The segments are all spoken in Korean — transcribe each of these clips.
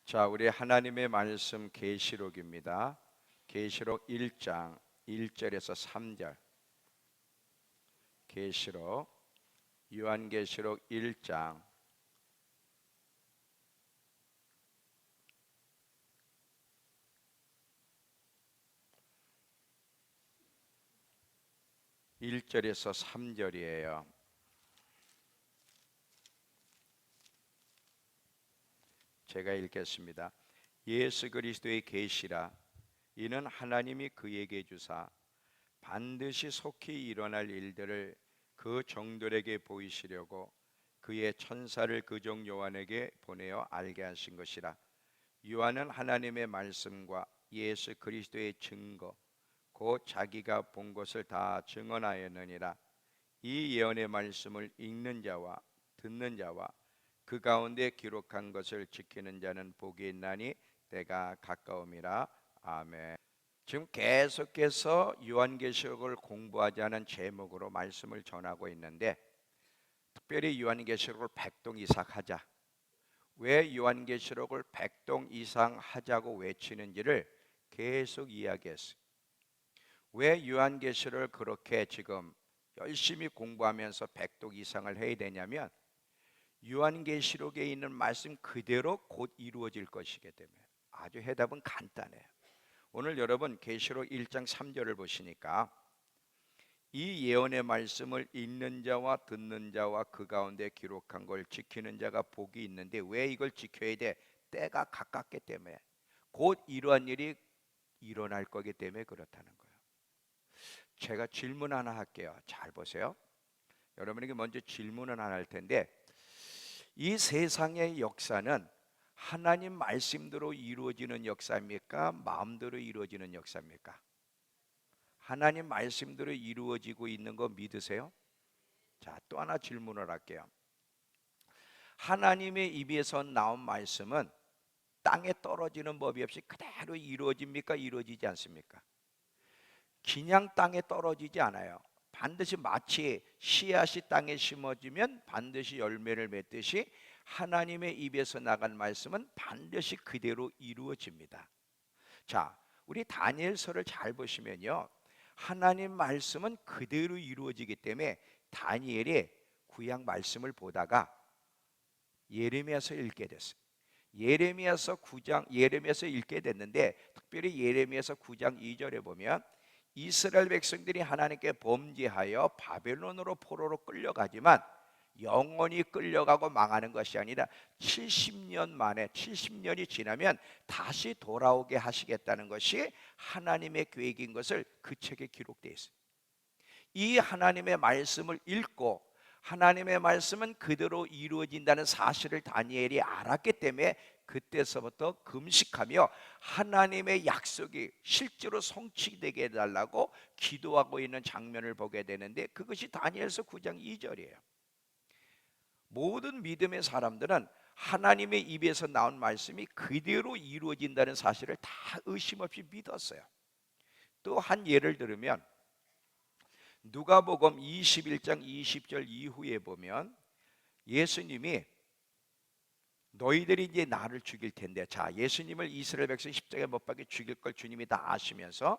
자, 우리 하나님의 말씀 계시록입니다. 계시록 1장 1절에서 3절. 계시록 요한계시록 1장 1절에서 3절이에요. 제가 읽겠습니다. 예수 그리스도의 계시라. 이는 하나님이 그에게 주사 반드시 속히 일어날 일들을 그 종들에게 보이시려고 그의 천사를 그 종 요한에게 보내어 알게 하신 것이라. 요한은 하나님의 말씀과 예수 그리스도의 증거 곧 자기가 본 것을 다 증언하였느니라. 이 예언의 말씀을 읽는 자와 듣는 자와 그 가운데 기록한 것을 지키는 자는 복이 있나니 때가 가까움이라. 아멘. 지금 계속해서 요한계시록을 공부하자는 제목으로 말씀을 전하고 있는데, 특별히 요한계시록을 백동 이상 하자, 왜 요한계시록을 백동 이상 하자고 외치는지를 계속 이야기했어요. 왜 요한계시록을 그렇게 지금 열심히 공부하면서 백동 이상을 해야 되냐면, 요한계시록에 있는 말씀 그대로 곧 이루어질 것이기 때문에. 아주 해답은 간단해요. 오늘 여러분 계시록 1장 3절을 보시니까 이 예언의 말씀을 읽는 자와 듣는 자와 그 가운데 기록한 걸 지키는 자가 복이 있는데, 왜 이걸 지켜야 돼? 때가 가깝기 때문에, 곧 이러한 일이 일어날 거기 때문에 그렇다는 거예요. 제가 질문 하나 할게요. 잘 보세요. 여러분에게 먼저 질문은 하나 할 텐데, 이 세상의 역사는 하나님 말씀대로 이루어지는 역사입니까? 마음대로 이루어지는 역사입니까? 하나님 말씀대로 이루어지고 있는 거 믿으세요? 자, 또 하나 질문을 할게요. 하나님의 입에서 나온 말씀은 땅에 떨어지는 법이 없이 그대로 이루어집니까? 이루어지지 않습니까? 그냥 땅에 떨어지지 않아요. 반드시 마치 씨앗이 땅에 심어지면 반드시 열매를 맺듯이 하나님의 입에서 나간 말씀은 반드시 그대로 이루어집니다. 자, 우리 다니엘서를 잘 보시면요, 하나님 말씀은 그대로 이루어지기 때문에 다니엘이 구약 말씀을 보다가 예레미야서 읽게 됐어요. 예레미야서 읽게 됐는데, 특별히 예레미야서 9장 2절에 보면 이스라엘 백성들이 하나님께 범죄하여 바벨론으로 포로로 끌려가지만 영원히 끌려가고 망하는 것이 아니라 70년 만에, 70년이 지나면 다시 돌아오게 하시겠다는 것이 하나님의 계획인 것을 그 책에 기록되어 있어요. 이 하나님의 말씀을 읽고 하나님의 말씀은 그대로 이루어진다는 사실을 다니엘이 알았기 때문에 그때서부터 금식하며 하나님의 약속이 실제로 성취되게 해달라고 기도하고 있는 장면을 보게 되는데, 그것이 다니엘서 9장 2절이에요. 모든 믿음의 사람들은 하나님의 입에서 나온 말씀이 그대로 이루어진다는 사실을 다 의심 없이 믿었어요. 또 한 예를 들으면 누가복음 21장 20절 이후에 보면 예수님이 너희들이 이제 나를 죽일 텐데, 자, 예수님을 이스라엘 백성 십자가에 못 박혀 죽일 걸 주님이 다 아시면서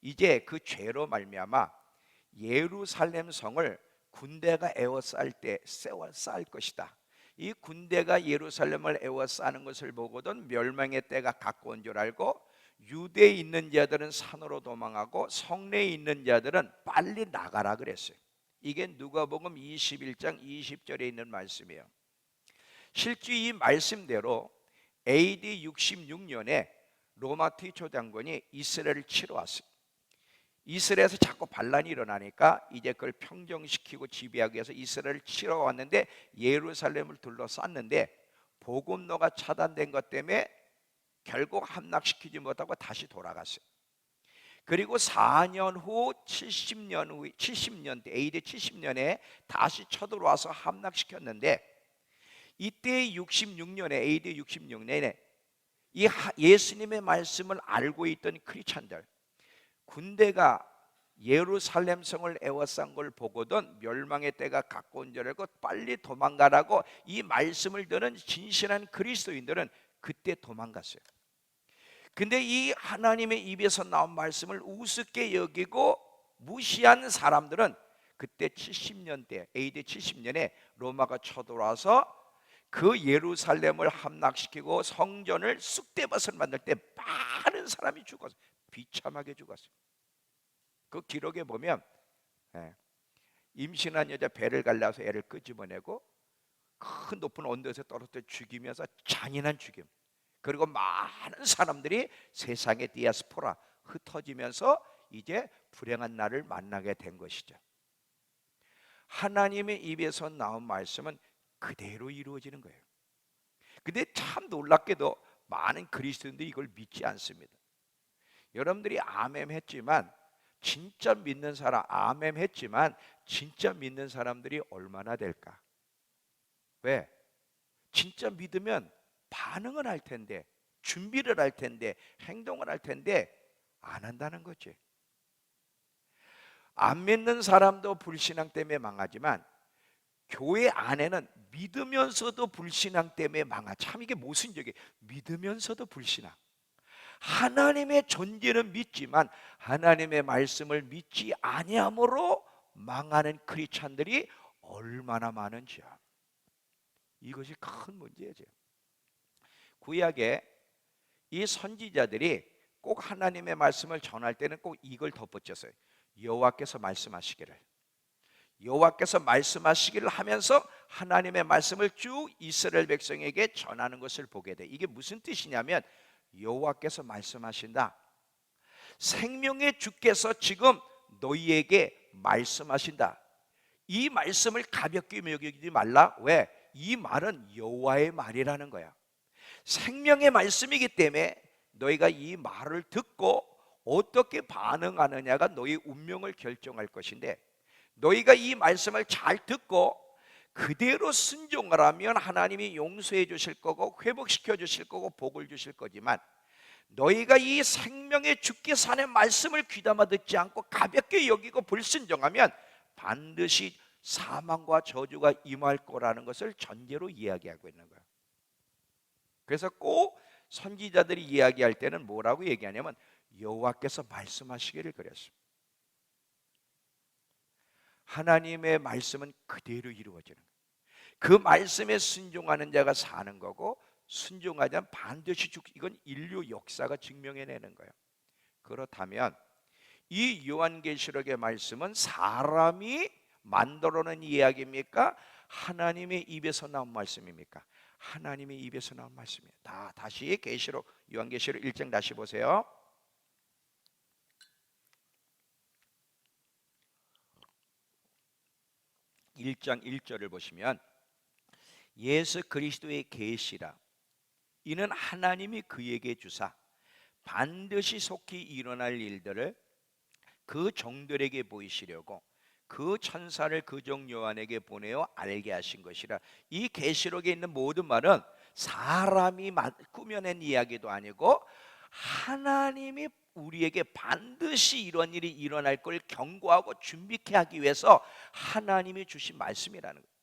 이제 그 죄로 말미암아 예루살렘 성을 군대가 에워쌀 것이다. 이 군대가 예루살렘을 에워싸는 것을 보고는 멸망의 때가 가까운 줄 알고 유대에 있는 자들은 산으로 도망하고 성내에 있는 자들은 빨리 나가라 그랬어요. 이게 누가복음 21장 20절에 있는 말씀이에요. 실제 이 말씀대로 AD 66년에 로마 티초 장군이 이스라엘을 치러 왔어요. 이스라엘에서 자꾸 반란이 일어나니까 이제 그걸 평정시키고 지배하기 위해서 이스라엘을 치러 왔는데, 예루살렘을 둘러쌌는데 복음로가 차단된 것 때문에 결국 함락시키지 못하고 다시 돌아갔어요. 그리고 4년 후 70년 AD 70년에 다시 쳐들어와서 함락시켰는데, 이때 66년에 AD 66년에 이 예수님의 말씀을 알고 있던 크리스찬들, 군대가 예루살렘 성을 에워싼 걸 보고든 멸망의 때가 가까운 줄 알고 빨리 도망가라고 이 말씀을 듣는 진실한 그리스도인들은 그때 도망갔어요. 근데 이 하나님의 입에서 나온 말씀을 우습게 여기고 무시한 사람들은 그때 70년대 AD 70년에 로마가 쳐들어와서 그 예루살렘을 함락시키고 성전을 쑥대밭을 만들 때 많은 사람이 죽었어요. 비참하게 죽었어요. 그 기록에 보면 임신한 여자 배를 갈라서 애를 끄집어내고 큰 높은 언덕에서 떨어져 죽이면서 잔인한 죽임, 그리고 많은 사람들이 세상의 디아스포라 흩어지면서 이제 불행한 날을 만나게 된 것이죠. 하나님의 입에서 나온 말씀은 그대로 이루어지는 거예요. 근데 참 놀랍게도 많은 그리스도인들이 이걸 믿지 않습니다. 여러분들이 아멘 했지만 진짜 믿는 사람, 아멘 했지만 진짜 믿는 사람들이 얼마나 될까? 왜? 진짜 믿으면 반응을 할 텐데, 준비를 할 텐데, 행동을 할 텐데 안 한다는 거지. 안 믿는 사람도 불신앙 때문에 망하지만 교회 안에는 믿으면서도 불신앙 때문에 망하. 참 이게 모순적이에요. 믿으면서도 불신앙. 하나님의 존재는 믿지만 하나님의 말씀을 믿지 아니함으로 망하는 크리스찬들이 얼마나 많은지요. 이것이 큰 문제죠. 구약에 이 선지자들이 꼭 하나님의 말씀을 전할 때는 꼭 이걸 덧붙였어요. 여호와께서 말씀하시기를. 여호와께서 말씀하시기를 하면서 하나님의 말씀을 쭉 이스라엘 백성에게 전하는 것을 보게 돼. 이게 무슨 뜻이냐면 여호와께서 말씀하신다. 생명의 주께서 지금 너희에게 말씀하신다. 이 말씀을 가볍게 여기지 말라. 왜? 이 말은 여호와의 말이라는 거야. 생명의 말씀이기 때문에 너희가 이 말을 듣고 어떻게 반응하느냐가 너희 운명을 결정할 것인데, 너희가 이 말씀을 잘 듣고 그대로 순종을 하면 하나님이 용서해 주실 거고 회복시켜 주실 거고 복을 주실 거지만, 너희가 이 생명의 주께서 하는 말씀을 귀담아 듣지 않고 가볍게 여기고 불순종하면 반드시 사망과 저주가 임할 거라는 것을 전제로 이야기하고 있는 거예요. 그래서 꼭 선지자들이 이야기할 때는 뭐라고 얘기하냐면 여호와께서 말씀하시기를 그랬습니다. 하나님의 말씀은 그대로 이루어지는 거예요. 그 말씀에 순종하는 자가 사는 거고 순종하지 않으면 반드시 죽. 이건 인류 역사가 증명해내는 거예요. 그렇다면 이 요한계시록의 말씀은 사람이 만들어낸 이야기입니까? 하나님의 입에서 나온 말씀입니까? 하나님의 입에서 나온 말씀이에요. 다시 계시록 요한계시록 1장 다시 보세요. 1장 1절을 보시면 예수 그리스도의 계시라 이는 하나님이 그에게 주사 반드시 속히 일어날 일들을 그 종들에게 보이시려고 그 천사를 그 종 요한에게 보내어 알게 하신 것이라. 이 계시록에 있는 모든 말은 사람이 꾸며낸 이야기도 아니고 하나님이 우리에게 반드시 이런 일이 일어날 걸 경고하고 준비케 하기 위해서 하나님이 주신 말씀이라는 거예요.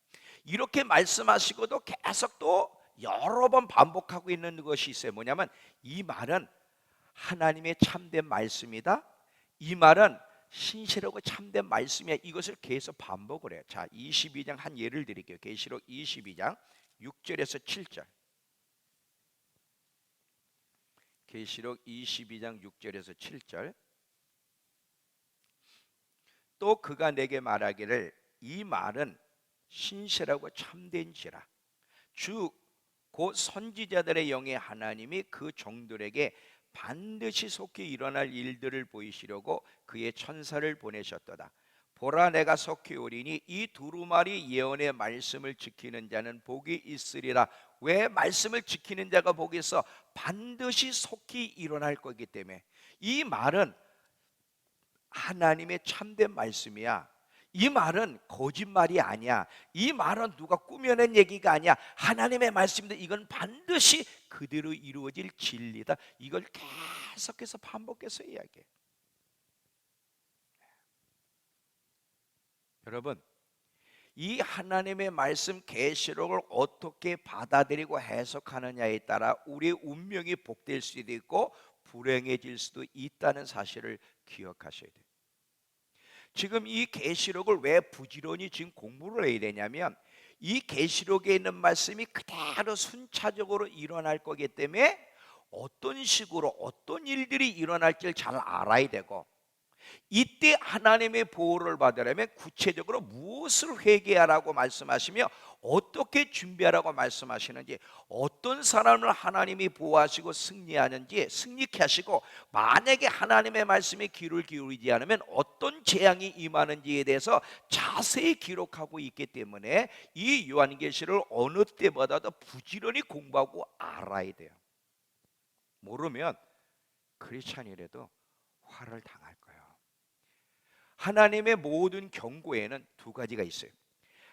이렇게 말씀하시고도 계속 또 여러 번 반복하고 있는 것이 있어요. 뭐냐면 이 말은 하나님의 참된 말씀이다. 이 말은 신실하고 참된 말씀이야. 이것을 계속 반복을 해요. 자, 22장 한 예를 드릴게요. 계시록 22장 6절에서 7절. 계시록 22장 6절에서 7절. 또 그가 내게 말하기를 이 말은 신실하고 참된지라 주 곧 선지자들의 영의 하나님이 그 종들에게 반드시 속히 일어날 일들을 보이시려고 그의 천사를 보내셨도다. 보라 내가 속히 오리니 이 두루마리 예언의 말씀을 지키는 자는 복이 있으리라. 왜 말씀을 지키는 자가 복이 있어? 반드시 속히 일어날 거기 때문에. 이 말은 하나님의 참된 말씀이야. 이 말은 거짓말이 아니야. 이 말은 누가 꾸며낸 얘기가 아니야. 하나님의 말씀인데 이건 반드시 그대로 이루어질 진리다. 이걸 계속해서 반복해서 이야기해. 여러분, 이 하나님의 말씀 계시록을 어떻게 받아들이고 해석하느냐에 따라 우리의 운명이 복될 수도 있고 불행해질 수도 있다는 사실을 기억하셔야 돼요. 지금 이 계시록을 왜 부지런히 지금 공부를 해야 되냐면 이 계시록에 있는 말씀이 그대로 순차적으로 일어날 거기 때문에 어떤 식으로 어떤 일들이 일어날지를 잘 알아야 되고, 이때 하나님의 보호를 받으려면 구체적으로 무엇을 회개하라고 말씀하시며 어떻게 준비하라고 말씀하시는지, 어떤 사람을 하나님이 보호하시고 승리하는지, 승리케 하시고 만약에 하나님의 말씀에 귀를 기울이지 않으면 어떤 재앙이 임하는지에 대해서 자세히 기록하고 있기 때문에 이 요한계시를 어느 때보다도 부지런히 공부하고 알아야 돼요. 모르면 크리스찬이라도 화를 당할 거예요. 하나님의 모든 경고에는 두 가지가 있어요.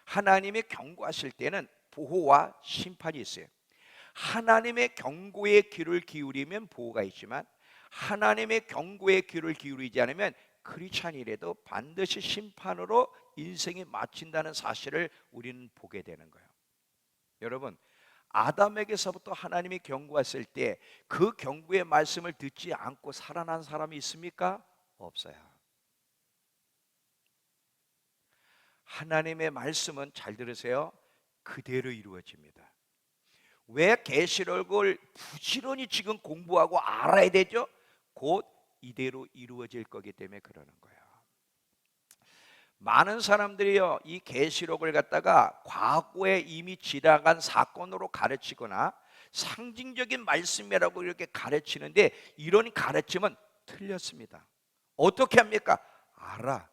하나님의 경고하실 때는 보호와 심판이 있어요. 하나님의 경고에 귀를 기울이면 보호가 있지만 하나님의 경고에 귀를 기울이지 않으면 크리스찬이라도 반드시 심판으로 인생이 마친다는 사실을 우리는 보게 되는 거예요. 여러분, 아담에게서부터 하나님이 경고했을 때 그 경고의 말씀을 듣지 않고 살아난 사람이 있습니까? 없어요. 하나님의 말씀은, 잘 들으세요, 그대로 이루어집니다. 왜 계시록을 부지런히 지금 공부하고 알아야 되죠? 곧 이대로 이루어질 거기 때문에 그러는 거예요. 많은 사람들이요, 이 계시록을 갖다가 과거에 이미 지나간 사건으로 가르치거나 상징적인 말씀이라고 이렇게 가르치는데, 이런 가르침은 틀렸습니다. 어떻게 합니까? 알아.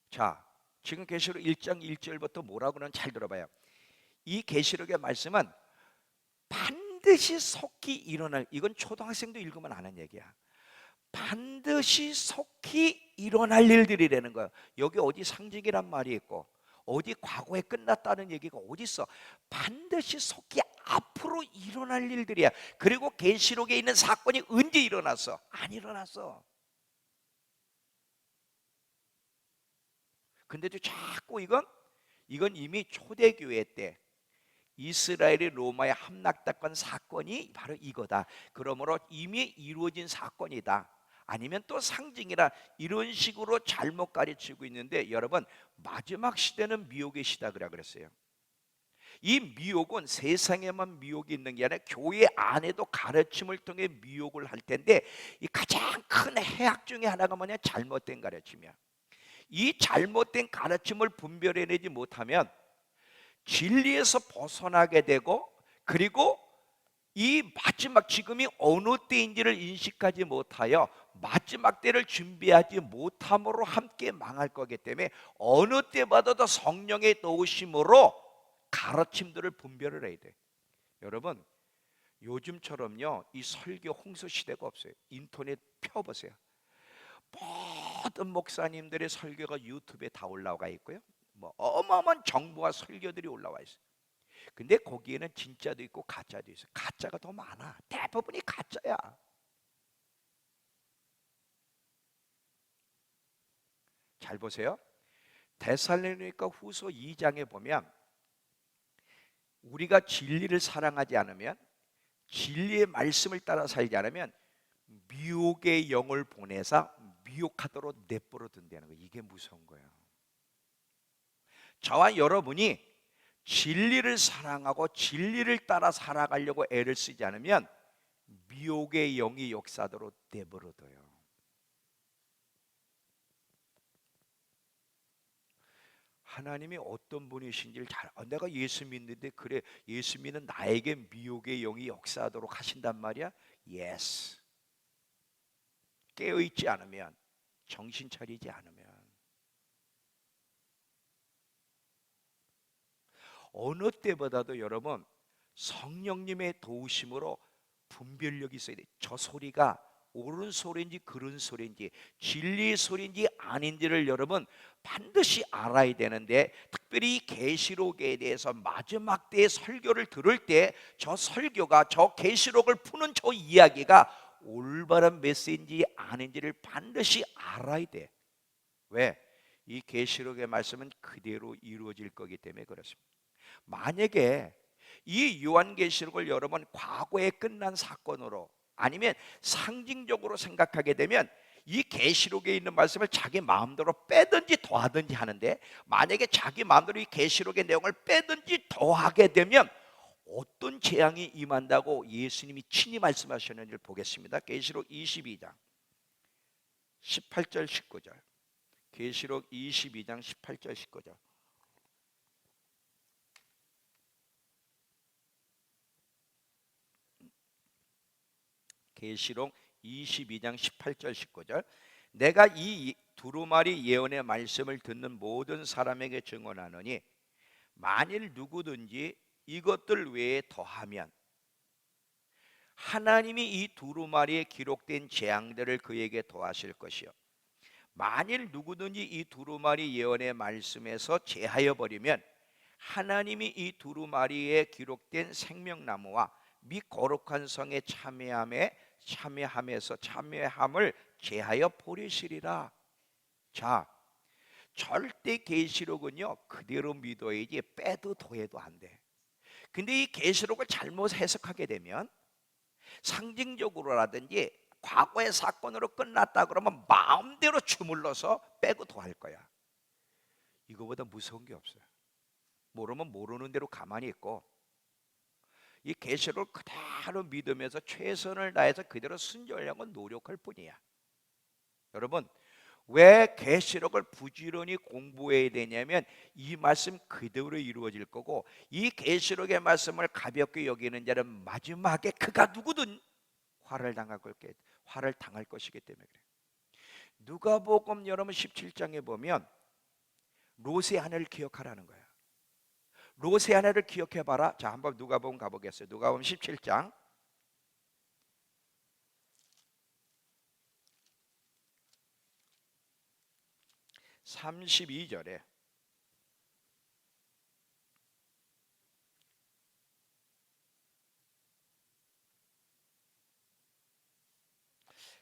자, 지금 계시록 1장 1절부터 뭐라고 그러는지 잘 들어봐요. 이 계시록의 말씀은 반드시 속히 일어날, 이건 초등학생도 읽으면 아는 얘기야. 반드시 속히 일어날 일들이라는 거예요. 여기 어디 상징이란 말이 있고 어디 과거에 끝났다는 얘기가 어디 있어? 반드시 속히 앞으로 일어날 일들이야. 그리고 계시록에 있는 사건이 언제 일어났어? 안 일어났어. 근데도 자꾸 이건 이미 초대교회 때 이스라엘이 로마에 함락당한 사건이 바로 이거다. 그러므로 이미 이루어진 사건이다. 아니면 또 상징이라, 이런 식으로 잘못 가르치고 있는데, 여러분, 마지막 시대는 미혹의 시대라 그랬어요. 이 미혹은 세상에만 미혹이 있는 게 아니라 교회 안에도 가르침을 통해 미혹을 할 텐데, 이 가장 큰 해악 중에 하나가 뭐냐? 잘못된 가르침이야. 이 잘못된 가르침을 분별해내지 못하면 진리에서 벗어나게 되고, 그리고 이 마지막 지금이 어느 때인지를 인식하지 못하여 마지막 때를 준비하지 못함으로 함께 망할 거기 때문에 어느 때보다도 성령의 도우심으로 가르침들을 분별을 해야 돼. 여러분, 요즘처럼요 이 설교 홍수 시대가 없어요. 인터넷 펴보세요. 모든 목사님들의 설교가 유튜브에 다 올라가 있고요, 뭐 어마어마한 정보와 설교들이 올라와 있어요. 근데 거기에는 진짜도 있고 가짜도 있어요. 가짜가 더 많아. 대부분이 가짜야. 잘 보세요. 데살로니가 후서 2장에 보면 우리가 진리를 사랑하지 않으면, 진리의 말씀을 따라 살지 않으면 미혹의 영을 보내사 미혹하도록 내버려 둔다는 거예요. 이게 무서운 거예요. 저와 여러분이 진리를 사랑하고 진리를 따라 살아가려고 애를 쓰지 않으면 미혹의 영이 역사도록 내버려 둬요. 하나님이 어떤 분이신지를 내가 예수 믿는데, 그래, 예수 믿는 나에게 미혹의 영이 역사하도록 하신단 말이야? 예스. 깨어있지 않으면, 정신 차리지 않으면. 어느 때보다도 여러분, 성령님의 도우심으로 분별력이 있어야 돼. 저 소리가 옳은 소리인지 그른 소리인지, 진리의 소리인지 아닌지를 여러분 반드시 알아야 되는데, 특별히 계시록에 대해서 마지막 때의 설교를 들을 때 저 설교가, 저 계시록을 푸는 저 이야기가 올바른 메시지인지 아닌지를 반드시 알아야 돼. 왜? 이 계시록의 말씀은 그대로 이루어질 거기 때문에 그렇습니다. 만약에 이 요한계시록을 여러분 과거에 끝난 사건으로 아니면 상징적으로 생각하게 되면 이 계시록에 있는 말씀을 자기 마음대로 빼든지 더하든지 하는데, 만약에 자기 마음대로 이 계시록의 내용을 빼든지 더하게 되면 어떤 재앙이 임한다고 예수님이 친히 말씀하셨는지를 보겠습니다. 계시록 22장 18절 19절. 계시록 22장 18절 19절. 계시록 22장 18절 19절. 내가 이 두루마리 예언의 말씀을 듣는 모든 사람에게 증언하노니 만일 누구든지 이것들 외에 더하면 하나님이 이 두루마리에 기록된 재앙들을 그에게 더하실 것이요, 만일 누구든지 이 두루마리 예언의 말씀에서 제하여 버리면 하나님이 이 두루마리에 기록된 생명나무와 및 거룩한 성에 참여함을 제하여 버리시리라. 자, 절대 계시록은요 그대로 믿어야지 빼도 더해도 안 돼. 근데 이 계시록을 잘못 해석하게 되면 상징적으로라든지 과거의 사건으로 끝났다 그러면 마음대로 주물러서 빼고 더할 거야. 이거보다 무서운 게 없어요. 모르면 모르는 대로 가만히 있고 이 계시록을 그대로 믿으면서 최선을 다해서 그대로 순종하려고 노력할 뿐이야. 여러분, 왜 계시록을 부지런히 공부해야 되냐면 이 말씀 그대로 이루어질 거고, 이 계시록의 말씀을 가볍게 여기는 자는 마지막에 그가 누구든 화를 당할 것이기 때문에 그래요. 누가복음 여러분 17장에 보면 롯의 아내를 기억하라는 거야. 롯의 아내를 기억해 봐라. 자, 한번 누가복음 가보겠어요. 누가복음 17장 32절에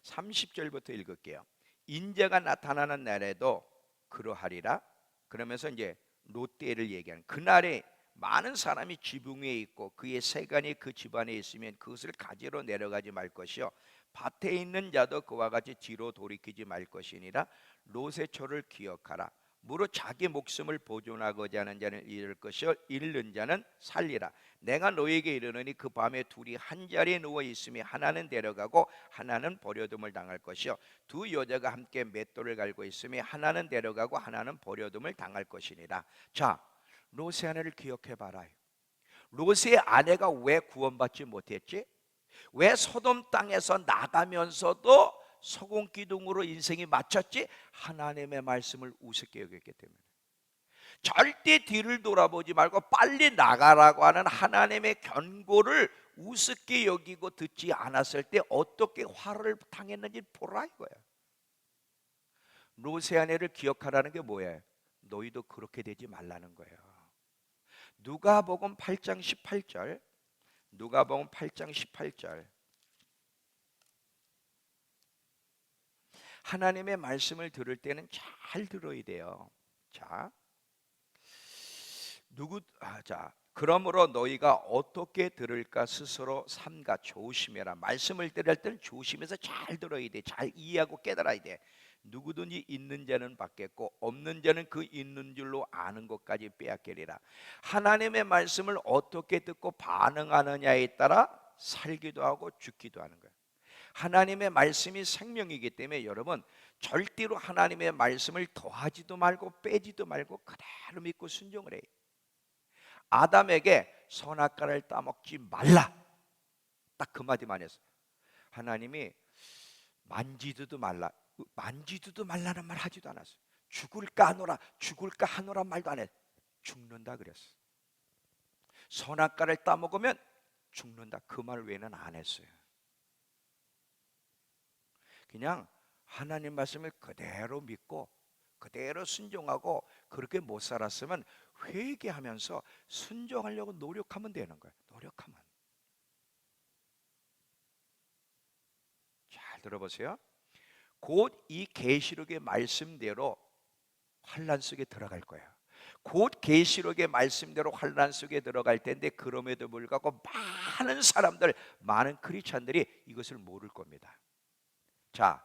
30절부터 읽을게요. 인자가 나타나는 날에도 그러하리라. 그러면서 이제 롯데를 얘기하는, 그날에 많은 사람이 지붕 위에 있고 그의 세간이 그 집안에 있으면 그것을 가지러 내려가지 말 것이요, 밭에 있는 자도 그와 같이 뒤로 돌이키지 말 것이니라. 롯의 초를 기억하라. 무릇 자기 목숨을 보존하고자 하는 자는 잃을 것이요, 잃는 자는 살리라. 내가 너에게 이르노니 그 밤에 둘이 한 자리에 누워 있으며 하나는 데려가고 하나는 버려둠을 당할 것이요, 두 여자가 함께 맷돌을 갈고 있으며 하나는 데려가고 하나는 버려둠을 당할 것이니라. 자, 롯의 아내를 기억해 봐라. 롯의 아내가 왜 구원받지 못했지? 왜 소돔 땅에서 나가면서도 소금 기둥으로 인생이 맞췄지? 하나님의 말씀을 우습게 여겼기 때문에. 절대 뒤를 돌아보지 말고 빨리 나가라고 하는 하나님의 권고를 우습게 여기고 듣지 않았을 때 어떻게 화를 당했는지 보라 이거야. 롯의 아내를 기억하라는 게 뭐예요? 너희도 그렇게 되지 말라는 거예요. 누가복음 8장 18절. 누가복음 8장 18절. 하나님의 말씀을 들을 때는 잘 들어야 돼요. 자, 그러므로 너희가 어떻게 들을까 스스로 삼가 조심해라. 말씀을 들을 때는 조심해서 잘 들어야 돼. 잘 이해하고 깨달아야 돼. 누구든지 있는 자는 받겠고 없는 자는 그 있는 줄로 아는 것까지 빼앗기리라. 하나님의 말씀을 어떻게 듣고 반응하느냐에 따라 살기도 하고 죽기도 하는 거예요. 하나님의 말씀이 생명이기 때문에 여러분 절대로 하나님의 말씀을 더하지도 말고 빼지도 말고 그대로 믿고 순종을 해요. 아담에게 선악과를 따먹지 말라, 딱 그 마디만 했어. 하나님이 만지지도 말라는 말 하지도 않았어요. 죽을까 하노라 말도 안 해. 죽는다 그랬어. 선악과를 따먹으면 죽는다, 그 말 외에는 안 했어요. 그냥 하나님 말씀을 그대로 믿고 그대로 순종하고, 그렇게 못 살았으면 회개하면서 순종하려고 노력하면 되는 거예요. 노력하면. 잘 들어보세요. 곧 이 계시록의 말씀대로 환난 속에 들어갈 거예요. 곧 계시록의 말씀대로 환난 속에 들어갈 텐데, 그럼에도 불구하고 많은 사람들, 많은 크리스찬들이 이것을 모를 겁니다. 자,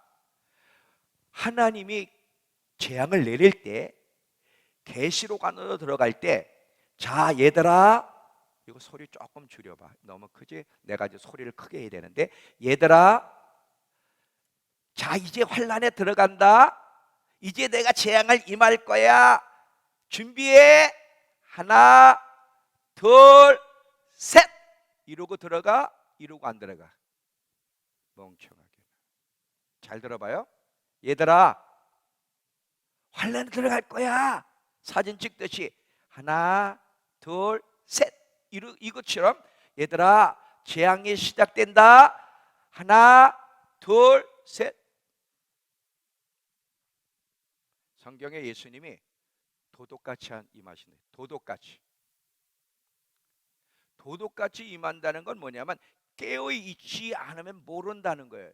하나님이 재앙을 내릴 때, 계시록 안으로 들어갈 때, 자 얘들아, 이거 소리 조금 줄여봐. 너무 크지? 내가 이제 소리를 크게 해야 되는데, 얘들아, 자 이제 환난에 들어간다. 이제 내가 재앙을 임할 거야. 준비해. 하나, 둘, 셋. 이러고 들어가, 이러고 안 들어가. 멍청하게. 잘 들어봐요. 얘들아, 환란에 들어갈 거야. 사진 찍듯이 하나, 둘, 셋. 이것처럼 얘들아, 재앙이 시작된다. 하나, 둘, 셋. 성경에 예수님이 도둑같이 임하시네. 도둑같이 임한다는 건 뭐냐면, 깨어 있지 않으면 모른다는 거예요.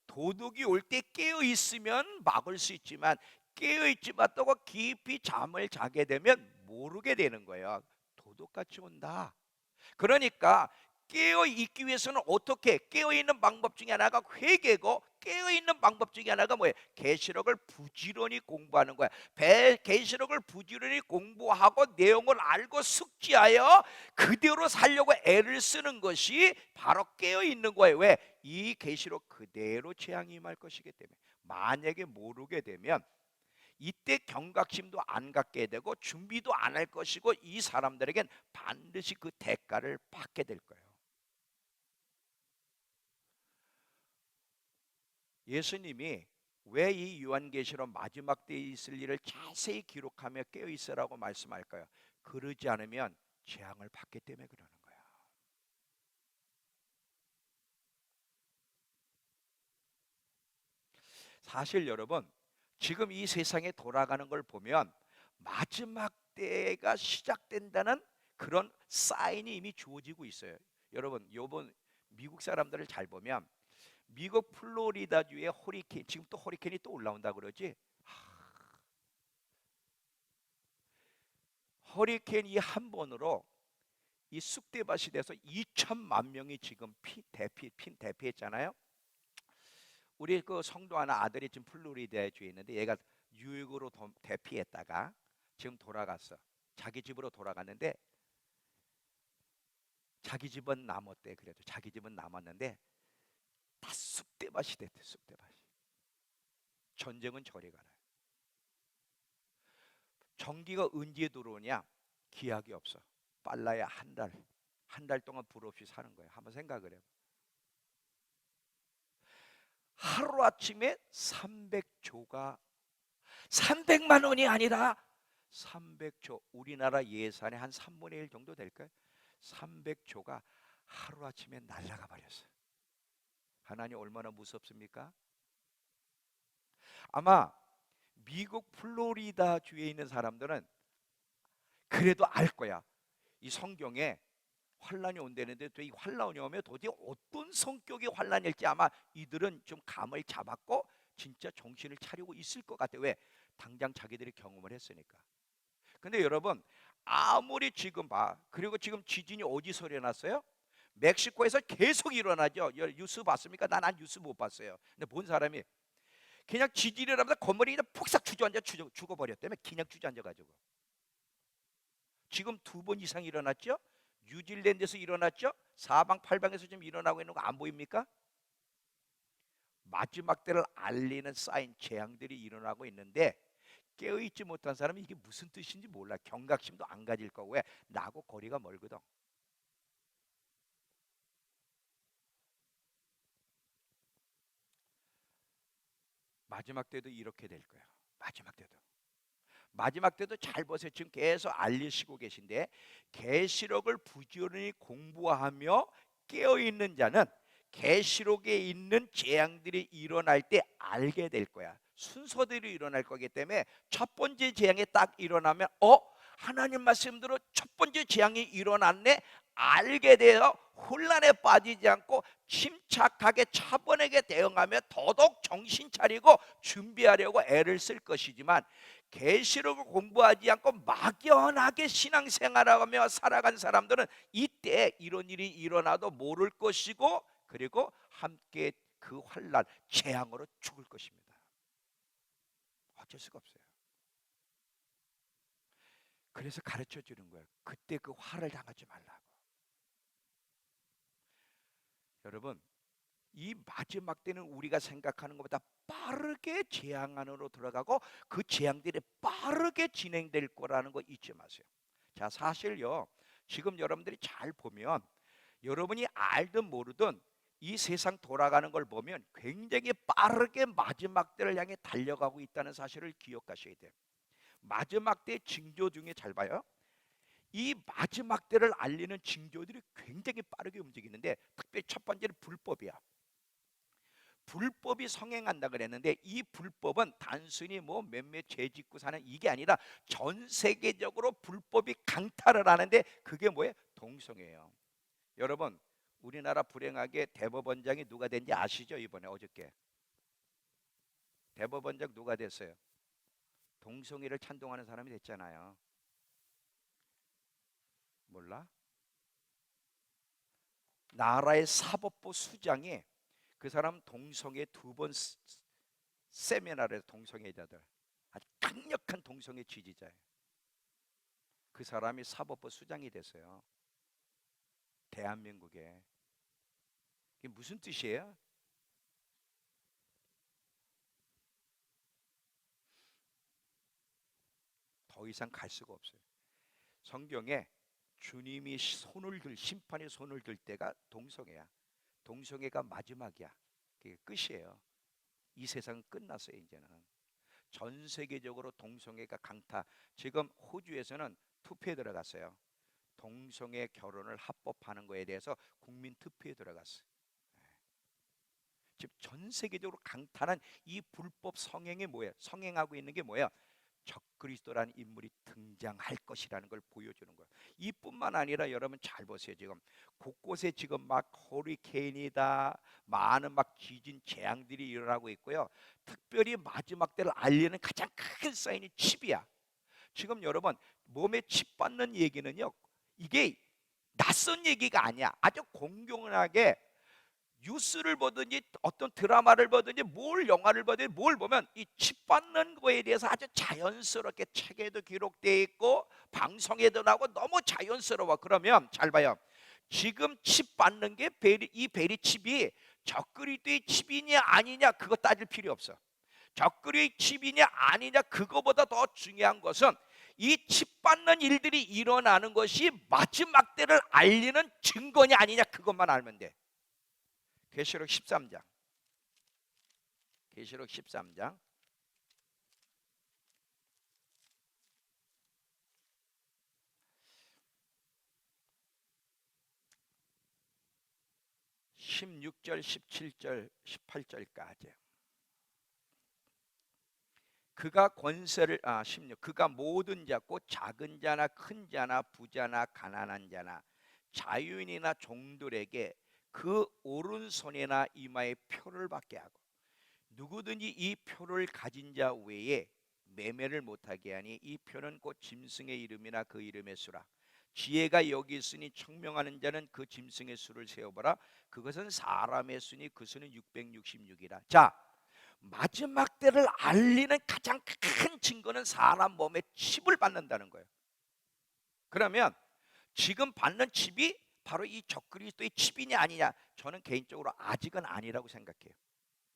도둑이 올 때 깨어 있으면 막을 수 있지만, 깨어 있지 못하고 깊이 잠을 자게 되면 모르게 되는 거예요. 도둑같이 온다. 그러니까 깨어 있기 위해서는 어떻게? 깨어 있는 방법 중에 하나가 회개고, 깨어 있는 방법 중에 하나가 뭐예요? 계시록을 부지런히 공부하는 거야. 계시록을 부지런히 공부하고 내용을 알고 숙지하여 그대로 살려고 애를 쓰는 것이 바로 깨어 있는 거예요. 왜? 이 계시록 그대로 재앙이 임할 것이기 때문에. 만약에 모르게 되면 이때 경각심도 안 갖게 되고 준비도 안 할 것이고, 이 사람들에겐 반드시 그 대가를 받게 될 거예요. 예수님이 왜 이 요한계시록 마지막 때에 있을 일을 자세히 기록하며 깨어 있으라고 말씀할까요? 그러지 않으면 재앙을 받기 때문에 그러는 거야. 사실 여러분, 지금 이 세상에 돌아가는 걸 보면 마지막 때가 시작된다는 그런 사인이 이미 주어지고 있어요. 여러분, 요번 미국 사람들을 잘 보면, 미국 플로리다주의 허리케인, 지금 또 허리케인이 또 올라온다 그러지? 허리케인 이 한 번으로 이 쑥대밭이 돼서 2천만 명이 지금 대피했잖아요. 우리 그 성도 하나 아들이 지금 플로리다에 주에 있는데, 얘가 뉴욕으로 대피했다가 지금 돌아갔어. 자기 집으로 돌아갔는데, 자기 집은 남았대. 그래도 자기 집은 남았는데 다 쑥대밭이 됐대. 쑥대밭이. 전쟁은 저리 가라. 전기가 언제 들어오냐? 기약이 없어. 빨라야 한 달 동안 불 없이 사는 거예요. 한번 생각을 해봐. 하루아침에 300조가, 300만 원이 아니라 300조, 우리나라 예산의 한 3분의 1 정도 될까요? 300조가 하루아침에 날아가 버렸어요. 하나님 얼마나 무섭습니까? 아마 미국 플로리다 주에 있는 사람들은 그래도 알 거야. 이 성경에 환란이 온다는데, 이 환란이 오면 도대체 어떤 성격의 환란일지 아마 이들은 좀 감을 잡았고 진짜 정신을 차리고 있을 것 같아. 왜? 당장 자기들이 경험을 했으니까. 근데 여러분, 아무리 지금 봐, 그리고 지금 지진이 어디서 일어났어요? 멕시코에서 계속 일어나죠. 뉴스 봤습니까? 난 뉴스 못 봤어요. 근데 본 사람이 그냥 지진이 일어나면서 건물이 그냥 폭삭 주저앉아 죽어버렸다며. 그냥 주저앉아가지고. 지금 2번 이상 일어났죠. 뉴질랜드에서 일어났죠. 사방팔방에서 지금 일어나고 있는 거 안 보입니까? 마지막 때를 알리는 사인, 재앙들이 일어나고 있는데, 깨어있지 못한 사람은 이게 무슨 뜻인지 몰라. 경각심도 안 가질 거고. 왜? 나하고 거리가 멀거든. 마지막 때도 이렇게 될 거야. 마지막 때도 잘 보세요. 지금 계속 알리시고 계신데, 계시록을 부지런히 공부하며 깨어있는 자는 계시록에 있는 재앙들이 일어날 때 알게 될 거야. 순서대로 일어날 거기 때문에 첫 번째 재앙이 딱 일어나면, 하나님 말씀대로 첫 번째 재앙이 일어났네, 알게 되어 혼란에 빠지지 않고 침착하게 차분하게 대응하며 더더욱 정신 차리고 준비하려고 애를 쓸 것이지만, 계시록을 공부하지 않고 막연하게 신앙생활하며 살아간 사람들은 이때 이런 일이 일어나도 모를 것이고, 그리고 함께 그 환난, 재앙으로 죽을 것입니다. 어쩔 수가 없어요. 그래서 가르쳐 주는 거예요. 그때 그 화를 당하지 말라고. 여러분, 이 마지막 때는 우리가 생각하는 것보다 빠르게 재앙 안으로 들어가고 그 재앙들이 빠르게 진행될 거라는 거 잊지 마세요. 자, 사실요, 지금 여러분들이 잘 보면, 여러분이 알든 모르든 이 세상 돌아가는 걸 보면 굉장히 빠르게 마지막 때를 향해 달려가고 있다는 사실을 기억하셔야 돼요. 마지막 때 징조 중에 잘 봐요. 이 마지막 때를 알리는 징조들이 굉장히 빠르게 움직이는데, 특별히 첫 번째는 불법이야. 불법이 성행한다 그랬는데, 이 불법은 단순히 뭐 몇몇 죄 짓고 사는 이게 아니라 전 세계적으로 불법이 강탈을 하는데, 그게 뭐예요? 동성애예요. 여러분, 우리나라 불행하게 대법원장이 누가 된지 아시죠? 이번에 어저께 대법원장 누가 됐어요? 동성애를 찬동하는 사람이 됐잖아요. 몰라? 나라의 사법부 수장이, 그 사람 동성애 2번 세미나를 해서, 동성애자들 아주 강력한 동성애 지지자예요. 그 사람이 사법부 수장이 됐어요. 대한민국에. 이게 무슨 뜻이에요? 더 이상 갈 수가 없어요. 성경에 주님이 심판의 손을 들 때가 동성애야. 동성애가 마지막이야. 그게 끝이에요. 이 세상은 끝났어요. 이제는 전 세계적으로 동성애가 강타. 지금 호주에서는 투표에 들어갔어요. 동성애 결혼을 합법화하는 거에 대해서 국민 투표에 들어갔어요. 지금 전 세계적으로 강타는 이 불법 성행이 뭐예요? 성행하고 있는 게 뭐예요? 적그리스도라는 인물이 등장할 것이라는 걸 보여주는 거예요. 이뿐만 아니라 여러분 잘 보세요. 지금 곳곳에 지금 막 허리케인이다, 많은 막 지진 재앙들이 일어나고 있고요. 특별히 마지막 때를 알리는 가장 큰 사인이 칩이야. 지금 여러분, 몸에 칩 받는 얘기는요, 이게 낯선 얘기가 아니야. 아주 공공연하게 뉴스를 보든지 어떤 드라마를 보든지 뭘 영화를 보든지 뭘 보면 이 칩 받는 거에 대해서 아주 자연스럽게 책에도 기록되어 있고 방송에도 나오고 너무 자연스러워. 그러면 잘 봐요. 지금 칩 받는 게 이 베리 칩이 적그리스도의 칩이냐 아니냐 그거 따질 필요 없어. 적그리스도의 칩이냐 아니냐 그거보다 더 중요한 것은 이 칩 받는 일들이 일어나는 것이 마지막 때를 알리는 증거냐 아니냐 그것만 알면 돼. 계시록 13장. 계시록 13장. 16절, 17절, 18절까지. 그가 권세를 16. 그가 모든 자 곧 작은 자나 큰 자나 부자나 가난한 자나 자유인이나 종들에게 그 오른손이나 이마에 표를 받게 하고 누구든지 이 표를 가진 자 외에 매매를 못하게 하니 이 표는 곧 짐승의 이름이나 그 이름의 수라. 지혜가 여기 있으니 청명하는 자는 그 짐승의 수를 세어보라. 그것은 사람의 수니 그 수는 666이라. 자, 마지막 때를 알리는 가장 큰 증거는 사람 몸에 칩을 받는다는 거예요. 그러면 지금 받는 칩이 바로 이 적그리스도의 칩이냐 아니냐, 저는 개인적으로 아직은 아니라고 생각해요.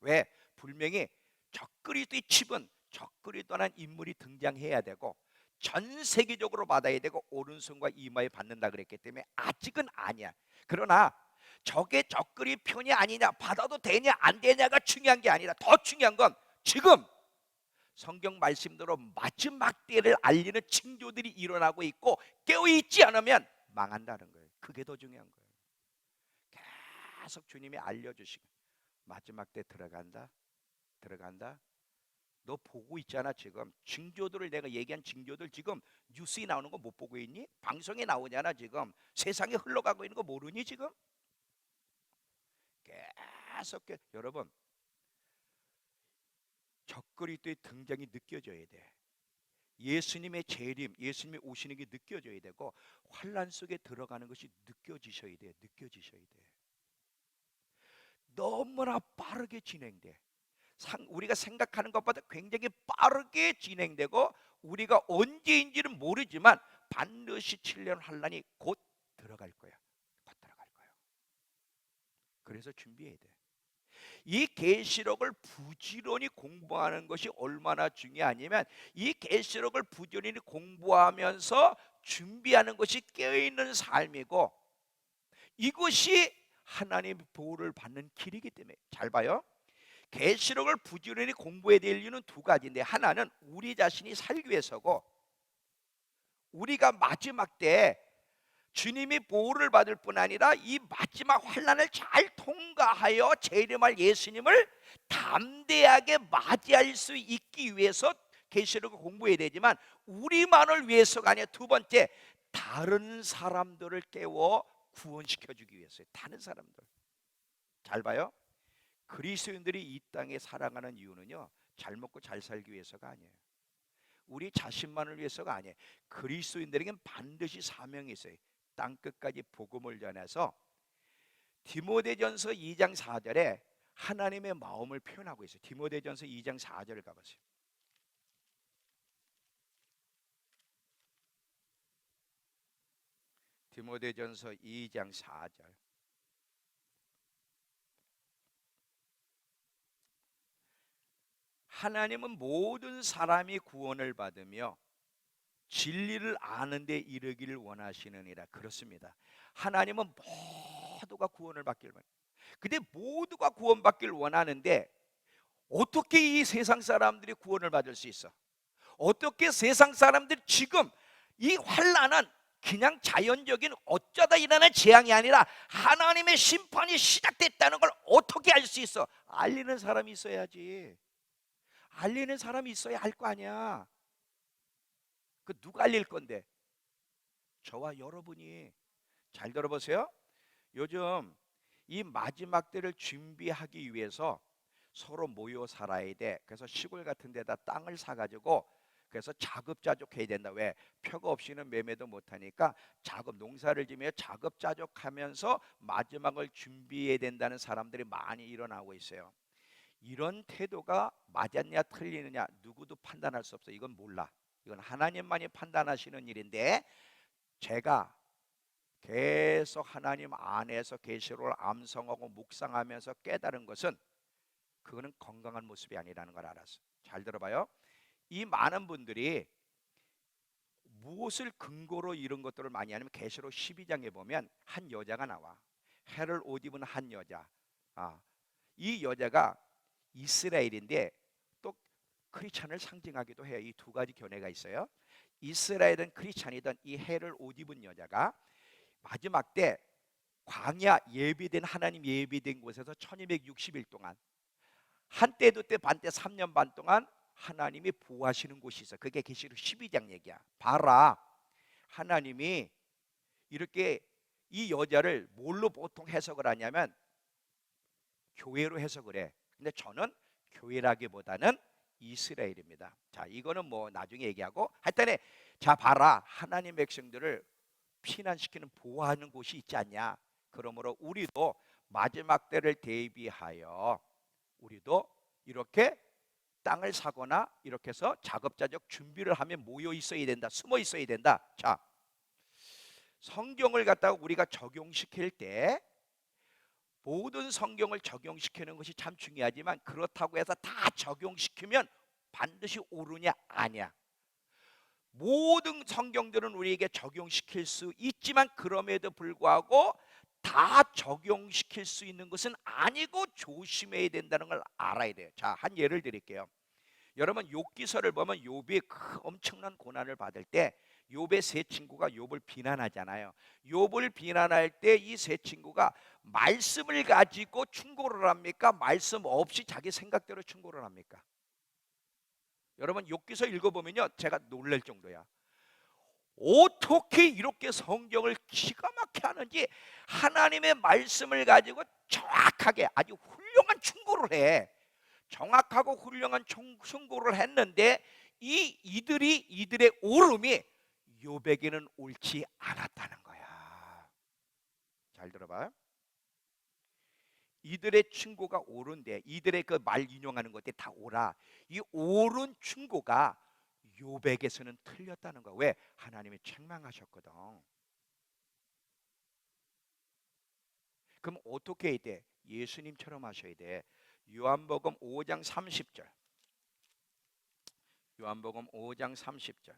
왜? 분명히 적그리스도의 칩은 적그리스도라는 인물이 등장해야 되고 전 세계적으로 받아야 되고 오른손과 이마에 받는다 그랬기 때문에 아직은 아니야. 그러나 저게 적그리 편이 아니냐, 받아도 되냐 안 되냐가 중요한 게 아니라 더 중요한 건 지금 성경 말씀대로 마지막 때를 알리는 징조들이 일어나고 있고 깨어있지 않으면 망한다는 거예요. 그게 더 중요한 거예요. 계속 주님이 알려주시고 마지막 때 들어간다, 들어간다. 너 보고 있잖아. 지금 징조들을, 내가 얘기한 징조들 지금 뉴스에 나오는 거 못 보고 있니? 방송에 나오잖아. 지금 세상에 흘러가고 있는 거 모르니? 지금 계속 여러분 적그리스도의 등장이 느껴져야 돼. 예수님의 재림, 예수님이 오시는 게 느껴져야 되고 환난 속에 들어가는 것이 느껴지셔야 돼. 느껴지셔야 돼. 너무나 빠르게 진행돼. 우리가 생각하는 것보다 굉장히 빠르게 진행되고 우리가 언제인지는 모르지만 반드시 7년 환난이 곧 들어갈 거야. 곧 들어갈 거야. 그래서 준비해야 돼. 이 계시록을 부지런히 공부하는 것이 얼마나 중요하냐면 이 계시록을 부지런히 공부하면서 준비하는 것이 깨어있는 삶이고 이것이 하나님의 보호를 받는 길이기 때문에 잘 봐요. 계시록을 부지런히 공부해야 될 이유는 두 가지인데 하나는 우리 자신이 살기 위해서고 우리가 마지막 때 주님이 보호를 받을 뿐 아니라 이 마지막 환난을 잘 통과하여 재림할 예수님을 담대하게 맞이할 수 있기 위해서 계시록을 공부해야 되지만 우리만을 위해서가 아니라 두 번째 다른 사람들을 깨워 구원시켜주기 위해서요. 다른 사람들 잘 봐요. 그리스도인들이 이 땅에 살아가는 이유는요 잘 먹고 잘 살기 위해서가 아니에요. 우리 자신만을 위해서가 아니에요. 그리스도인들에겐 반드시 사명이 있어요. 땅끝까지 복음을 전해서 디모데전서 2장 4절에 하나님의 마음을 표현하고 있어요. 디모데전서 2장 4절을 가보세요. 디모데전서 2장 4절. 하나님은 모든 사람이 구원을 받으며 진리를 아는 데 이르기를 원하시느니라. 그렇습니다. 하나님은 모두가 구원을 받기를 원해요. 근데 모두가 구원받기를 원하는데 어떻게 이 세상 사람들이 구원을 받을 수 있어? 어떻게 세상 사람들이 지금 이 환난은 그냥 자연적인 어쩌다 일어난 재앙이 아니라 하나님의 심판이 시작됐다는 걸 어떻게 알 수 있어? 알리는 사람이 있어야지. 알리는 사람이 있어야 할 거 아니야. 그 누가 알릴 건데? 저와 여러분이. 잘 들어보세요. 요즘 이 마지막 때를 준비하기 위해서 서로 모여 살아야 돼. 그래서 시골 같은 데다 땅을 사가지고 그래서 자급자족해야 된다. 왜? 표가 없이는 매매도 못하니까 농사를 지며 자급자족하면서 마지막을 준비해야 된다는 사람들이 많이 일어나고 있어요. 이런 태도가 맞았냐 틀리느냐 누구도 판단할 수 없어. 이건 몰라. 이건 하나님만이 판단하시는 일인데 제가 계속 하나님 안에서 계시록을 암송하고 묵상하면서 깨달은 것은 그거는 건강한 모습이 아니라는 걸 알았어. 잘 들어봐요. 이 많은 분들이 무엇을 근거로 이런 것들을 많이 하냐면 계시록 12장에 보면 한 여자가 나와. 해를 옷 입은 한 여자. 이 여자가 이스라엘인데 또 크리스찬을 상징하기도 해요. 이 두 가지 견해가 있어요. 이스라엘은 크리스찬이던 이 해를 옷 입은 여자가 마지막 때 광야 예비된 하나님 예비된 곳에서 1260일 동안 한때도 때 반때 3년 반 동안 하나님이 보호하시는 곳이 있어. 그게 계시록 12장 얘기야. 봐라. 하나님이 이렇게 이 여자를 뭘로 보통 해석을 하냐면 교회로 해석을 해. 근데 저는 교회라기보다는 이스라엘입니다. 자, 이거는 뭐 나중에 얘기하고 하여튼에 자 봐라. 하나님 백성들을 피난시키는 보호하는 곳이 있지 않냐. 그러므로 우리도 마지막 때를 대비하여 우리도 이렇게 땅을 사거나 이렇게 해서 자급자족 준비를 하면 모여 있어야 된다. 숨어 있어야 된다. 자, 성경을 갖다가 우리가 적용시킬 때 모든 성경을 적용시키는 것이 참 중요하지만 그렇다고 해서 다 적용시키면 반드시 옳으냐? 아니야. 모든 성경들은 우리에게 적용시킬 수 있지만 그럼에도 불구하고 다 적용시킬 수 있는 것은 아니고 조심해야 된다는 걸 알아야 돼요. 자, 한 예를 드릴게요. 여러분 욥기서를 보면 욥이 엄청난 고난을 받을 때 욥의 세 친구가 욥을 비난하잖아요. 욥을 비난할 때 이 세 친구가 말씀을 가지고 충고를 합니까? 말씀 없이 자기 생각대로 충고를 합니까? 여러분 욥기서 읽어보면요 제가 놀랄 정도야. 어떻게 이렇게 성경을 기가 막히게 하는지 하나님의 말씀을 가지고 정확하게 아주 훌륭한 충고를 해. 정확하고 훌륭한 충고를 했는데 이들의 오름이 욥에게는 옳지 않았다는 거야. 잘 들어봐. 이들의 충고가 옳은데, 이들의 그 말 인용하는 것들이 다 옳아. 이 옳은 충고가 욥에게서는 틀렸다는 거야. 왜? 하나님이 책망하셨거든. 그럼 어떻게 해야 돼? 예수님처럼 하셔야 돼. 요한복음 5장 30절. 요한복음 5장 30절.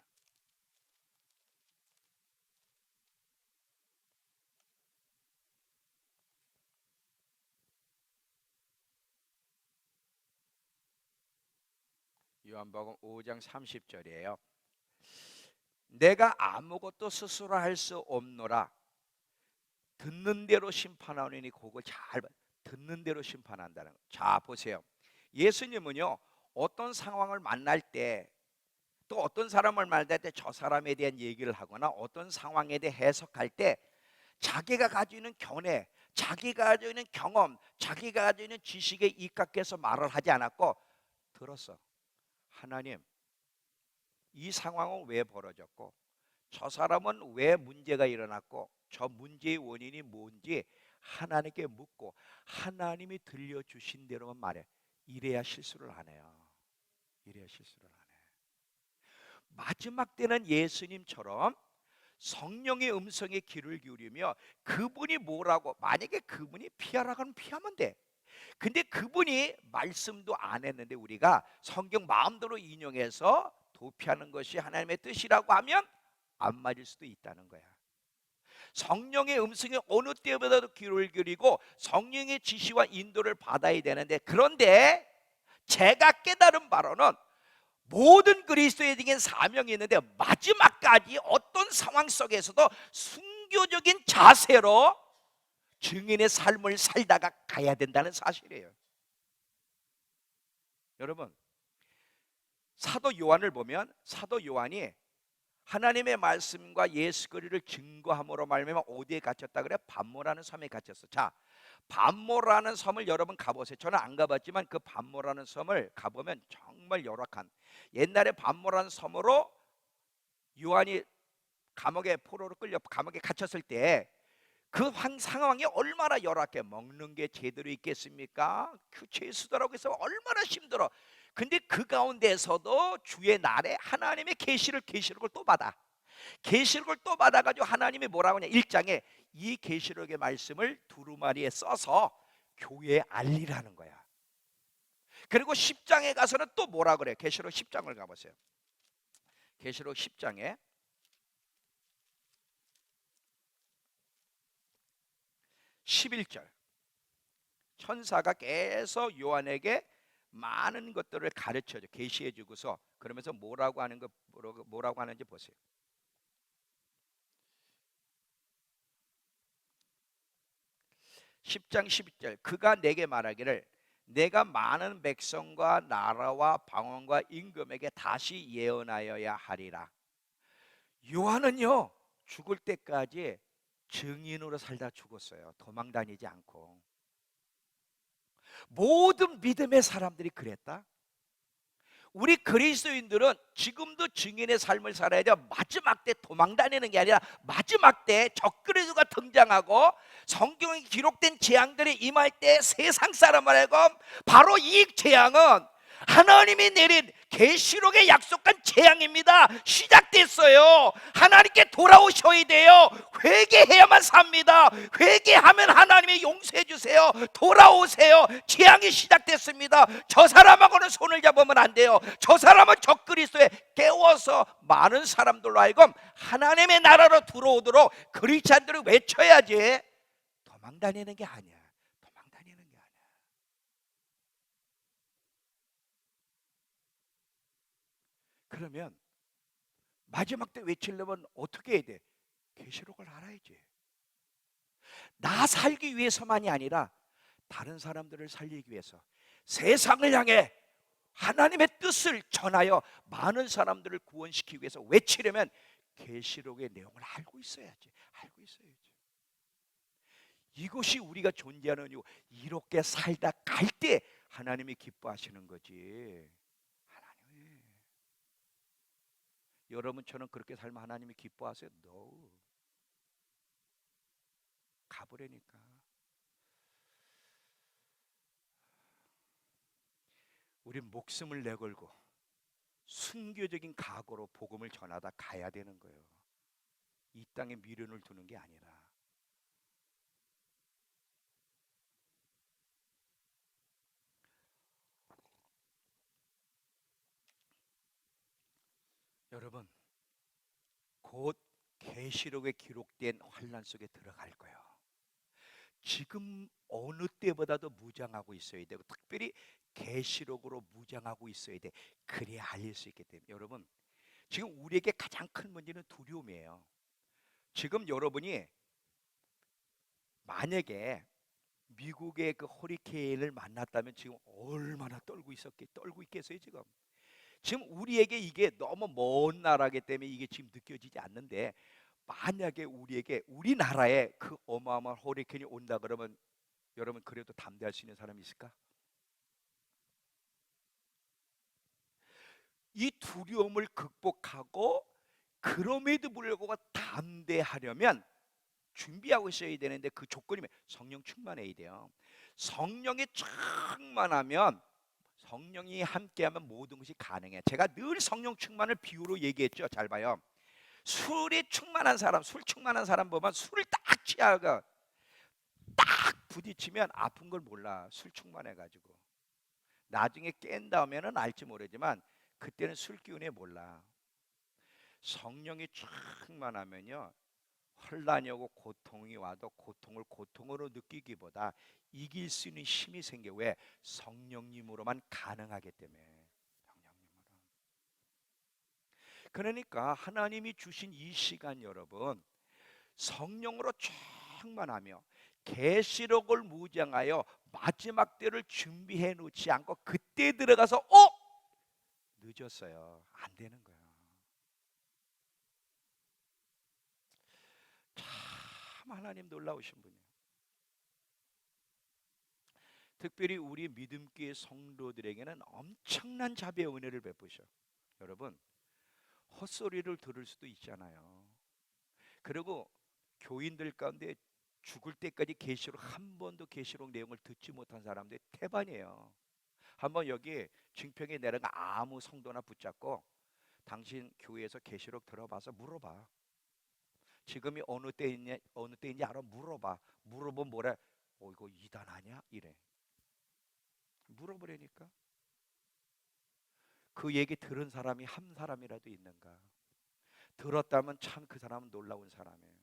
요한복음 5장 30절이에요. 내가 아무것도 스스로 할 수 없노라. 듣는 대로 심판하노니, 그거 잘 듣는 대로 심판한다는 거. 자, 보세요. 예수님은요, 어떤 상황을 만날 때, 또 어떤 사람을 만날 때 저 사람에 대한 얘기를 하거나 어떤 상황에 대해 해석할 때 자기가 가지고 있는 견해, 자기가 가지고 있는 경험, 자기가 가지고 있는 지식에 입각해서 말을 하지 않았고 들었어. 하나님, 이 상황은 왜 벌어졌고, 저 사람은 왜 문제가 일어났고, 저 문제의 원인이 뭔지 하나님께 묻고 하나님이 들려주신 대로만 말해. 이래야 실수를 안 해요. 이래야 실수를 안 해. 마지막 때는 예수님처럼 성령의 음성에 귀를 기울이며 그분이 뭐라고, 만약에 그분이 피하라고 하면 피하면 돼. 근데 그분이 말씀도 안 했는데 우리가 성경 마음대로 인용해서 도피하는 것이 하나님의 뜻이라고 하면 안 맞을 수도 있다는 거야. 성령의 음성에 어느 때보다도 귀를 기울이고 성령의 지시와 인도를 받아야 되는데, 그런데 제가 깨달은 바로는 모든 그리스도인에게 사명이 있는데 마지막까지 어떤 상황 속에서도 순교적인 자세로 증인의 삶을 살다가 가야 된다는 사실이에요. 여러분, 사도 요한을 보면 사도 요한이 하나님의 말씀과 예수 그리스도를 증거함으로 말미암아 어디에 갇혔다 그래? 반모라는 섬에 갇혔어. 자, 반모라는 섬을 여러분 가보세요. 저는 안 가봤지만 그 반모라는 섬을 가보면 정말 열악한, 옛날에 반모라는 섬으로 요한이 감옥에 포로로 끌려 감옥에 갇혔을 때 그 상황이 얼마나 열악해. 먹는 게 제대로 있겠습니까? 교체의 수도라고 해서 얼마나 힘들어. 근데 그 가운데서도 주의 날에 하나님의 계시록을 또 받아. 계시록을 또 받아가지고 하나님이 뭐라고 하냐, 1장에 이 계시록의 말씀을 두루마리에 써서 교회에 알리라는 거야. 그리고 10장에 가서는 또 뭐라 그래? 계시록 10장을 가보세요. 계시록 10장에 11절, 천사가 계속 요한에게 많은 것들을 가르쳐줘, 계시해 주고서 그러면서 뭐라고 하는지 보세요. 10장 12절, 그가 내게 말하기를 내가 많은 백성과 나라와 방언과 임금에게 다시 예언하여야 하리라. 요한은요, 죽을 때까지 증인으로 살다 죽었어요. 도망 다니지 않고. 모든 믿음의 사람들이 그랬다. 우리 그리스도인들은 지금도 증인의 삶을 살아야 돼요. 마지막 때 도망 다니는 게 아니라 마지막 때 적그리스도가 등장하고 성경에 기록된 재앙들이 임할 때 세상 사람 말고 바로 이 재앙은 하나님이 내린 계시록에 약속한 재앙입니다. 시작됐어요. 하나님께 돌아오셔야 돼요. 회개해야만 삽니다. 회개하면 하나님이 용서해 주세요. 돌아오세요. 재앙이 시작됐습니다. 저 사람하고는 손을 잡으면 안 돼요. 저 사람은 적그리스도에 깨워서 많은 사람들로 하여금 하나님의 나라로 들어오도록 그리스도인들을 외쳐야지. 도망 다니는 게 아니야. 도망 다니는 게 아니야. 그러면 마지막 때 외치려면 어떻게 해야 돼? 계시록을 알아야지. 나 살기 위해서만이 아니라 다른 사람들을 살리기 위해서, 세상을 향해 하나님의 뜻을 전하여 많은 사람들을 구원시키기 위해서 외치려면 계시록의 내용을 알고 있어야지. 알고 있어야지. 이것이 우리가 존재하는 이유. 이렇게 살다 갈 때 하나님이 기뻐하시는 거지. 하나님이. 여러분처럼 그렇게 살면 하나님이 기뻐하세요? No. 가버리니까. 우리 목숨을 내걸고 순교적인 각오로 복음을 전하다 가야 되는 거예요. 이 땅에 미련을 두는 게 아니라. 여러분, 곧 계시록에 기록된 환난 속에 들어갈 거예요. 지금 어느 때보다도 무장하고 있어야 되고, 특별히 계시록으로 무장하고 있어야 돼. 그래야 알릴 수 있기 때문에. 여러분, 지금 우리에게 가장 큰 문제는 두려움이에요. 지금 여러분이 만약에 미국의 그 허리케인을 만났다면 지금 얼마나 떨고 있겠어요. 지금 우리에게 이게 너무 먼 나라기 때문에 이게 지금 느껴지지 않는데, 만약에 우리나라에 그 어마어마한 허리케인이 온다 그러면 여러분 그래도 담대할 수 있는 사람이 있을까? 이 두려움을 극복하고 그럼에도 불구하고 담대하려면 준비하고 있어야 되는데, 그 조건이면 성령 충만해야 돼요. 성령이 충만하면, 성령이 함께하면 모든 것이 가능해. 제가 늘 성령 충만을 비유로 얘기했죠. 잘 봐요. 술이 충만한 사람, 술 충만한 사람 보면 술을 딱 취하가 딱 부딪히면 아픈 걸 몰라. 술 충만해가지고 나중에 깬 다음에는 알지 모르지만 그때는 술 기운에 몰라. 성령이 충만하면요, 혼란이 오고 고통이 와도 고통을 고통으로 느끼기보다 이길 수 있는 힘이 생겨. 왜? 성령님으로만 가능하기 때문에. 성령님으로. 그러니까 하나님이 주신 이 시간, 여러분, 성령으로 충만하며 계시록을 무장하여 마지막 때를 준비해 놓지 않고 그때 들어가서 늦었어요. 안 되는 거예요. 참 하나님 놀라우신 분이에요. 특별히 우리 믿음교회 성도들에게는 엄청난 자비의 은혜를 베푸셔. 여러분, 헛소리를 들을 수도 있잖아요. 그리고 교인들 가운데 죽을 때까지 계시록 한 번도 계시록 내용을 듣지 못한 사람들이 태반이에요. 한번 여기 증평에 내려가 아무 성도나 붙잡고 당신 교회에서 계시록 들어봐서 물어봐. 지금이 어느 때인지 알아? 물어봐. 물어보면 뭐래? 이거 이단 아니야? 이래. 물어보려니까. 그 얘기 들은 사람이 한 사람이라도 있는가? 들었다면 참 그 사람은 놀라운 사람이에요.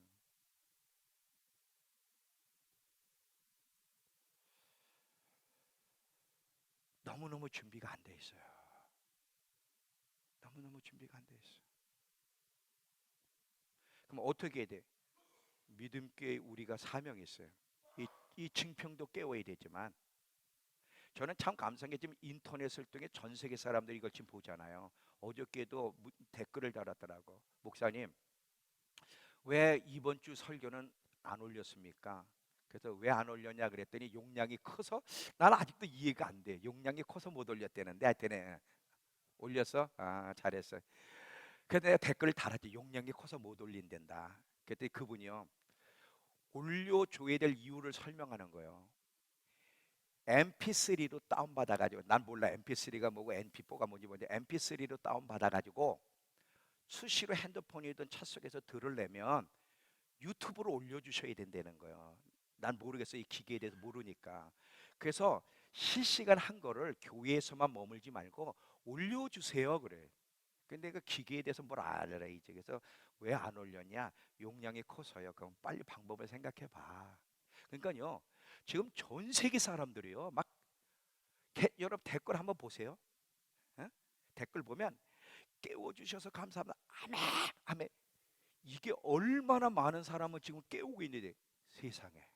너무너무 준비가 안 돼 있어요. 너무너무 준비가 안 돼 있어요. 그럼 어떻게 해야 돼? 믿음교회 우리가 사명이 있어요. 이 증평도 깨워야 되지만, 저는 참 감사한 게 지금 인터넷을 통해 전 세계 사람들이 이걸 지금 보잖아요. 어저께도 댓글을 달았더라고. 목사님, 왜 이번 주 설교는 안 올렸습니까? 그래서 왜 안 올렸냐 그랬더니 용량이 커서. 난 아직도 이해가 안 돼. 용량이 커서 못 올렸다는데 하여튼 올렸어? 아, 잘했어. 그래서 내가 댓글을 달았지. 용량이 커서 못 올린댄다. 그랬더니 그분이요, 올려줘야 될 이유를 설명하는 거예요. MP3로 다운받아가지고, 난 몰라 MP3가 뭐고 MP4가 뭔지 MP3로 다운받아가지고 수시로 핸드폰이든 차 속에서 들으려면 유튜브로 올려주셔야 된다는 거예요. 난 모르겠어. 이 기계에 대해서 모르니까. 그래서 실시간 한 거를 교회에서만 머물지 말고 올려주세요 그래. 근데 그 기계에 대해서 뭘 알아라 이제. 그래서 왜 안 올렸냐? 용량이 커서요. 그럼 빨리 방법을 생각해 봐. 그러니까요, 지금 전 세계 사람들이요, 막 여러분 댓글 한번 보세요. 어? 댓글 보면 깨워주셔서 감사합니다. 아멘, 아멘. 이게 얼마나 많은 사람을 지금 깨우고 있는데 세상에.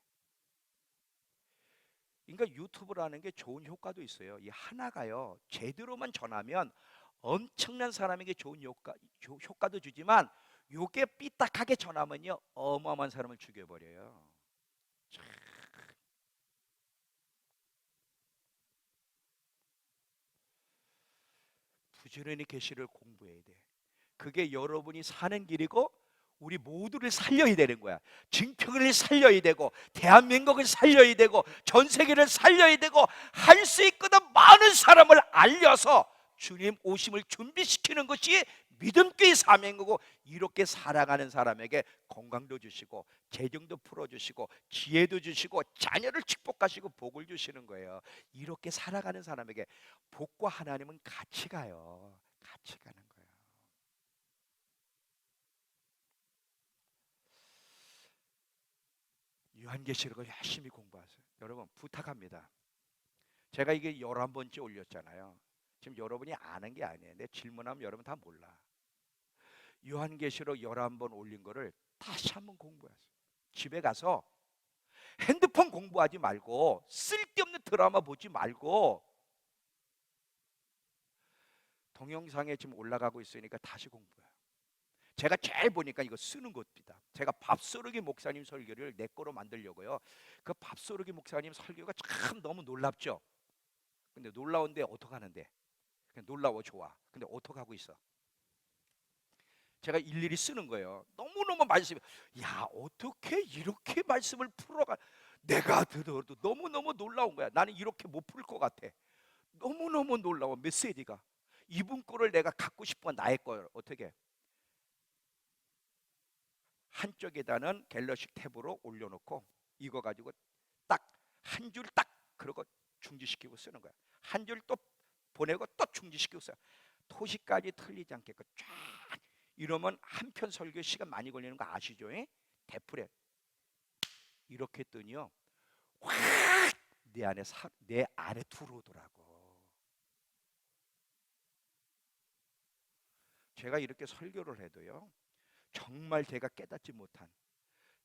그러니까 유튜브라는 게 좋은 효과도 있어요. 이 하나가요, 제대로만 전하면 엄청난 사람에게 좋은 효과도 주지만, 요게 삐딱하게 전하면요 어마어마한 사람을 죽여버려요. 참. 부지런히 계시를 공부해야 돼. 그게 여러분이 사는 길이고 우리 모두를 살려야 되는 거야. 증평을 살려야 되고 대한민국을 살려야 되고 전 세계를 살려야 되고 할 수 있거든 많은 사람을 알려서 주님 오심을 준비시키는 것이 믿음교의 사명이고, 이렇게 살아가는 사람에게 건강도 주시고 재정도 풀어주시고 지혜도 주시고 자녀를 축복하시고 복을 주시는 거예요. 이렇게 살아가는 사람에게 복과 하나님은 같이 가요. 같이 가는 거예요. 요한계시록을 열심히 공부하세요. 여러분 부탁합니다. 제가 이게 11번째 올렸잖아요. 지금 여러분이 아는 게 아니에요. 내 질문하면 여러분 다 몰라. 요한계시록 11번 올린 거를 다시 한번 공부하세요. 집에 가서 핸드폰 공부하지 말고 쓸데없는 드라마 보지 말고 동영상에 지금 올라가고 있으니까 다시 공부해요. 제가 제일 보니까 이거 쓰는 겁니다. 제가 밥소르기 목사님 설교를 내 거로 만들려고요. 그 밥소르기 목사님 설교가 참 너무 놀랍죠. 근데 놀라운데 어떡하는데? 그냥 놀라워 좋아. 근데 어떡하고 있어? 제가 일일이 쓰는 거예요. 너무너무 말씀이, 야 어떻게 이렇게 말씀을 풀어가, 내가 들어도 너무너무 놀라운 거야. 나는 이렇게 못 풀 것 같아. 너무너무 놀라워. 메시지가 이분 거를 내가 갖고 싶어. 나의 걸 어떻게 한쪽에다는 갤럭시 탭으로 올려놓고 이거 가지고 딱 한 줄 딱 그러고 중지시키고 쓰는 거야. 한 줄 또 보내고 또 중지시키고 써. 토시까지 틀리지 않게끔 쫙. 이러면 한 편 설교 시간 많이 걸리는 거 아시죠? 대풀에 이렇게 했더니요 확 내 안에 들어오더라고. 제가 이렇게 설교를 해도요 정말 제가 깨닫지 못한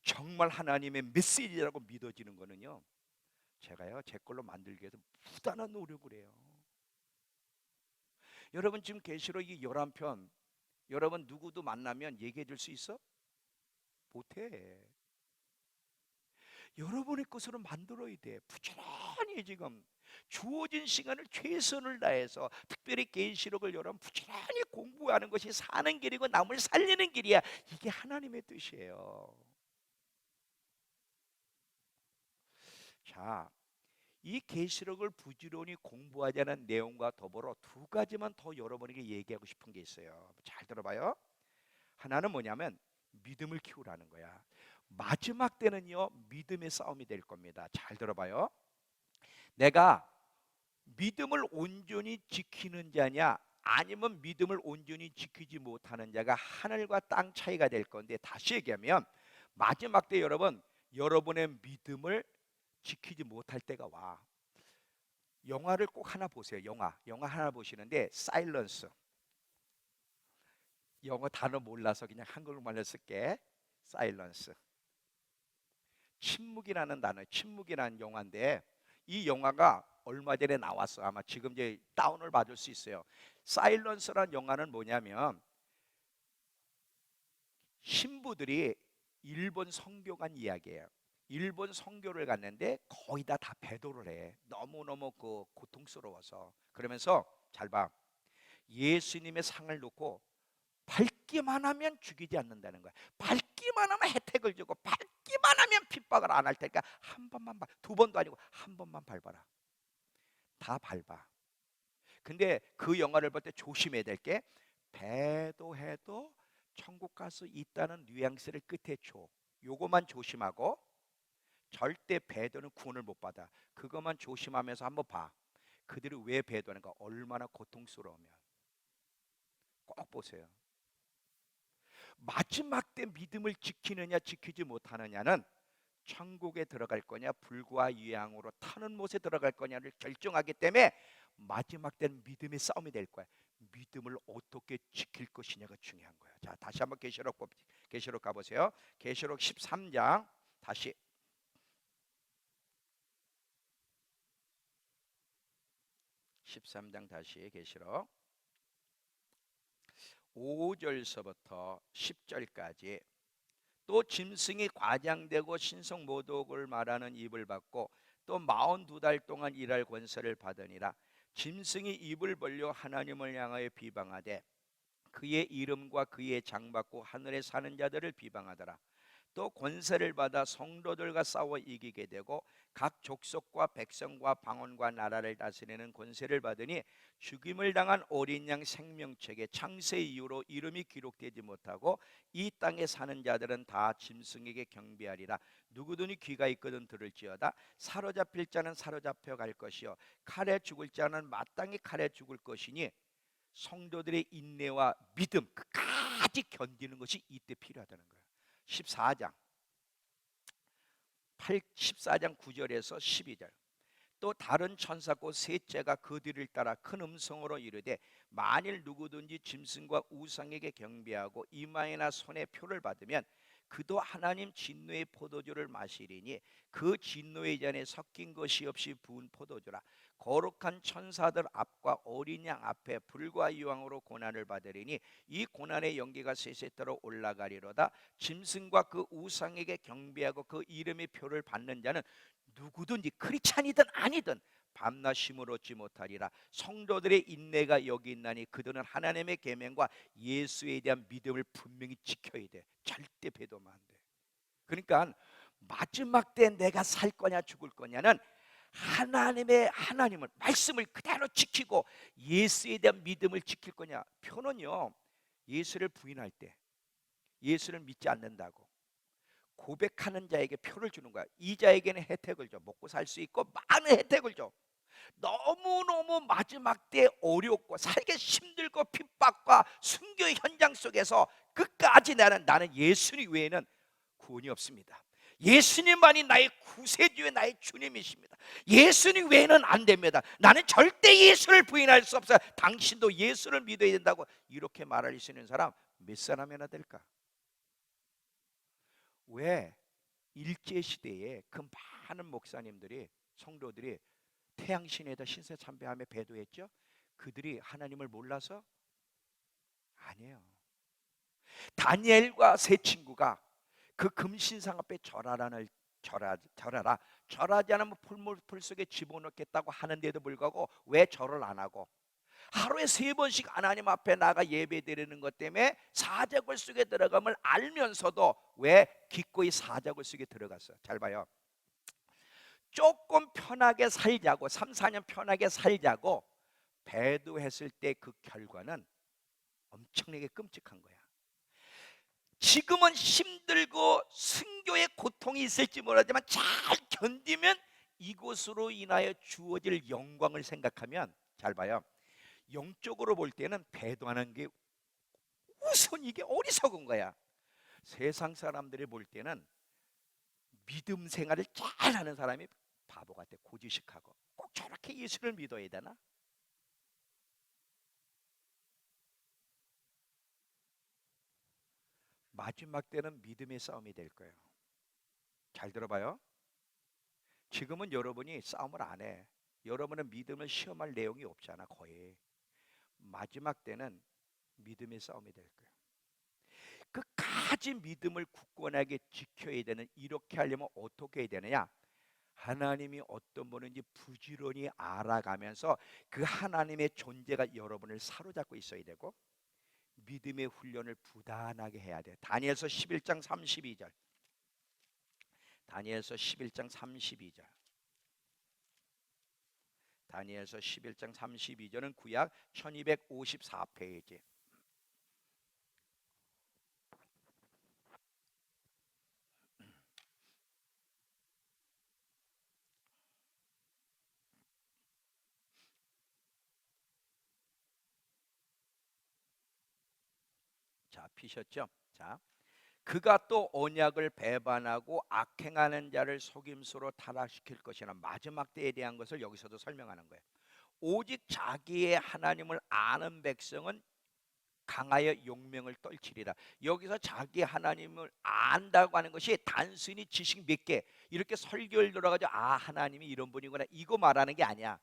정말 하나님의 메시지라고 믿어지는 거는요 제가요 제 걸로 만들기 위해서 부단한 노력을 해요. 여러분 지금 계시록 이 11편 여러분 누구도 만나면 얘기해 줄 수 있어? 못해. 여러분의 것으로 만들어야 돼. 부지런히 지금 주어진 시간을 최선을 다해서 특별히 계시록을 여러분 부지런히 공부하는 것이 사는 길이고 남을 살리는 길이야. 이게 하나님의 뜻이에요. 자, 이 계시록을 부지런히 공부하자는 내용과 더불어 두 가지만 더 여러분에게 얘기하고 싶은 게 있어요. 잘 들어봐요. 하나는 뭐냐면 믿음을 키우라는 거야. 마지막 때는요 믿음의 싸움이 될 겁니다. 잘 들어봐요. 내가 믿음을 온전히 지키는 자냐 아니면 믿음을 온전히 지키지 못하는 자가 하늘과 땅 차이가 될 건데, 다시 얘기하면 마지막 때 여러분 여러분의 믿음을 지키지 못할 때가 와. 영화를 꼭 하나 보세요. 영화 하나 보시는데 사일런스, 영어 단어 몰라서 그냥 한국말로 쓸게. 사일런스, 침묵이라는 단어, 침묵이라는 영화인데 이 영화가 얼마 전에 나왔어. 아마 지금 이제 다운을 받을 수 있어요. 사일런스라는 영화는 뭐냐면 신부들이 일본 선교 간 이야기예요. 일본 선교를 갔는데 거의 다 배도를 해. 너무너무 고통스러워서. 그러면서 잘 봐. 예수님의 상을 놓고 밟기만 하면 죽이지 않는다는 거야. 밟기만 하면 혜택을 주고 밟기만 하면 핍박을 안 할 테니까 한 번만 밟아. 두 번도 아니고 한 번만 밟아라. 다 밟아. 근데 그 영화를 볼 때 조심해야 될 게 배도해도 천국 갈 수 있다는 뉘앙스를 끝에 줘. 요거만 조심하고 절대 배도는 구원을 못 받아. 그것만 조심하면서 한번 봐. 그들이 왜 배도하는가, 얼마나 고통스러우면. 꼭 보세요. 마지막 때 믿음을 지키느냐 지키지 못하느냐는 천국에 들어갈 거냐 불과 유향으로 타는 못에 들어갈 거냐를 결정하기 때문에 마지막 때는 믿음의 싸움이 될 거야. 믿음을 어떻게 지킬 것이냐가 중요한 거야. 자, 다시 한번 계시록 가보세요. 계시록 13장 다시 13장 다시 계시록 5절서부터 10절까지. 또 짐승이 과장되고 신성 모독을 말하는 입을 받고 또 42달 동안 일할 권세를 받으니라. 짐승이 입을 벌려 하나님을 향하여 비방하되 그의 이름과 그의 장받고 하늘에 사는 자들을 비방하더라. 또 권세를 받아 성도들과 싸워 이기게 되고 각 족속과 백성과 방언과 나라를 다스리는 권세를 받으니 죽임을 당한 어린 양 생명책에 창세 이후로 이름이 기록되지 못하고 이 땅에 사는 자들은 다 짐승에게 경배하리라. 누구든지 귀가 있거든 들을지어다. 사로잡힐 자는 사로잡혀 갈 것이요 칼에 죽을 자는 마땅히 칼에 죽을 것이니 성도들의 인내와 믿음 끝까지 견디는 것이 이때 필요하다는 거예요. 14장 9절에서 12절. 또 다른 천사 곧 셋째가 그 뒤를 따라 큰 음성으로 이르되 만일 누구든지 짐승과 우상에게 경배하고 이마에나 손에 표를 받으면 그도 하나님 진노의 포도주를 마시리니 그 진노의 잔에 섞인 것이 없이 부은 포도주라. 거룩한 천사들 앞과 어린 양 앞에 불과 유황으로 고난을 받으리니 이 고난의 연기가 세세토록 올라가리로다. 짐승과 그 우상에게 경배하고 그 이름의 표를 받는 자는 누구든지 크리스찬이든 아니든 밤낮 쉼을 얻지 못하리라. 성도들의 인내가 여기 있나니 그들은 하나님의 계명과 예수에 대한 믿음을 분명히 지켜야 돼. 절대 배도면 안 돼. 그러니까 마지막 때 내가 살 거냐 죽을 거냐는 하나님을 말씀을 그대로 지키고 예수에 대한 믿음을 지킬 거냐. 표는요, 예수를 부인할 때, 예수를 믿지 않는다고 고백하는 자에게 표를 주는 거야. 이 자에게는 혜택을 줘. 먹고 살 수 있고 많은 혜택을 줘. 너무너무 마지막 때 어렵고 살기 힘들고 핍박과 순교의 현장 속에서 끝까지 나는 예수님 외에는 구원이 없습니다. 예수님만이 나의 구세주의 나의 주님이십니다. 예수님 외에는 안 됩니다. 나는 절대 예수를 부인할 수 없어요. 당신도 예수를 믿어야 된다고 이렇게 말할 수 있는 사람 몇 사람이나 될까? 왜 일제시대에 그 많은 목사님들이 성도들이 태양신에다 신세참배하며 배도했죠? 그들이 하나님을 몰라서? 아니에요. 다니엘과 세 친구가 그 금신상 앞에 절하라 절하지 않으면 풀 속에 집어넣겠다고 하는데도 불구하고 왜 절을 안 하고 하루에 3번씩 하나님 앞에 나가 예배드리는 것 때문에 사자굴 속에 들어감을 알면서도 왜 기꺼이 사자굴 속에 들어갔어요? 잘 봐요. 조금 편하게 살자고 3, 4년 편하게 살자고 배도했을 때 그 결과는 엄청나게 끔찍한 거야. 지금은 힘들고 순교의 고통이 있을지 모르지만 잘 견디면 이곳으로 인하여 주어질 영광을 생각하면 잘 봐요. 영적으로 볼 때는 배도하는 게 우선 이게 어리석은 거야. 세상 사람들이 볼 때는 믿음 생활을 잘하는 사람이 바보 같아. 고지식하고 꼭 저렇게 예수를 믿어야 되나? 마지막 때는 믿음의 싸움이 될 거예요. 잘 들어봐요. 지금은 여러분이 싸움을 안 해. 여러분은 믿음을 시험할 내용이 없잖아. 거의. 마지막 때는 믿음의 싸움이 될 거예요. 끝까지 믿음을 굳건하게 지켜야 되는, 이렇게 하려면 어떻게 해야 되느냐? 하나님이 어떤 분인지 부지런히 알아가면서 그 하나님의 존재가 여러분을 사로잡고 있어야 되고 믿음의 훈련을 부단하게 해야 돼. 다니엘서 11장 32절. 다니엘서 11장 32절. 다니엘서 11장 32절은 구약 1254페이지. 자, 피셨죠? 자, 그가 또 언약을 배반하고 악행하는 자를 속임수로 타락시킬 것이나 마지막 때에 대한 것을 여기서도 설명하는 거예요. 오직 자기의 하나님을 아는 백성은 강하여 용명을 떨치리라. 여기서 자기 하나님을 안다고 하는 것이 단순히 지식 몇 개 이렇게 설교를 들어가지고 하나님이 이런 분이구나 이거 말하는 게 아니야.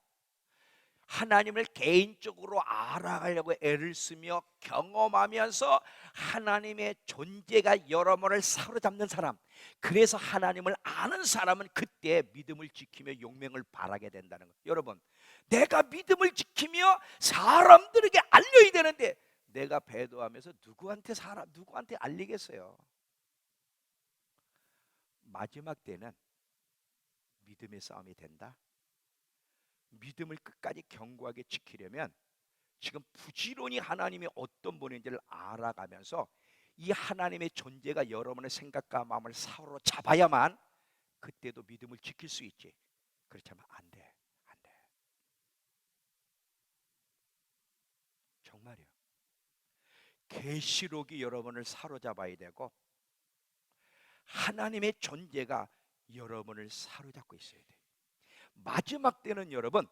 하나님을 개인적으로 알아가려고 애를 쓰며 경험하면서 하나님의 존재가 여러분을 사로잡는 사람, 그래서 하나님을 아는 사람은 그때 믿음을 지키며 용맹을 바라게 된다는 거예요. 여러분, 내가 믿음을 지키며 사람들에게 알려야 되는데 내가 배도하면서 누구한테 알리겠어요? 마지막 때는 믿음의 싸움이 된다. 믿음을 끝까지 견고하게 지키려면 지금 부지런히 하나님이 어떤 분인지를 알아가면서 이 하나님의 존재가 여러분의 생각과 마음을 사로잡아야만 그때도 믿음을 지킬 수 있지. 그렇지 않으면 안 돼. 안 돼. 정말이요. 계시록이 여러분을 사로잡아야 되고 하나님의 존재가 여러분을 사로잡고 있어야 돼. 마지막 때는 여러분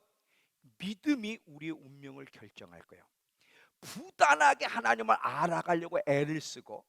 믿음이 우리의 운명을 결정할 거예요. 부단하게 하나님을 알아가려고 애를 쓰고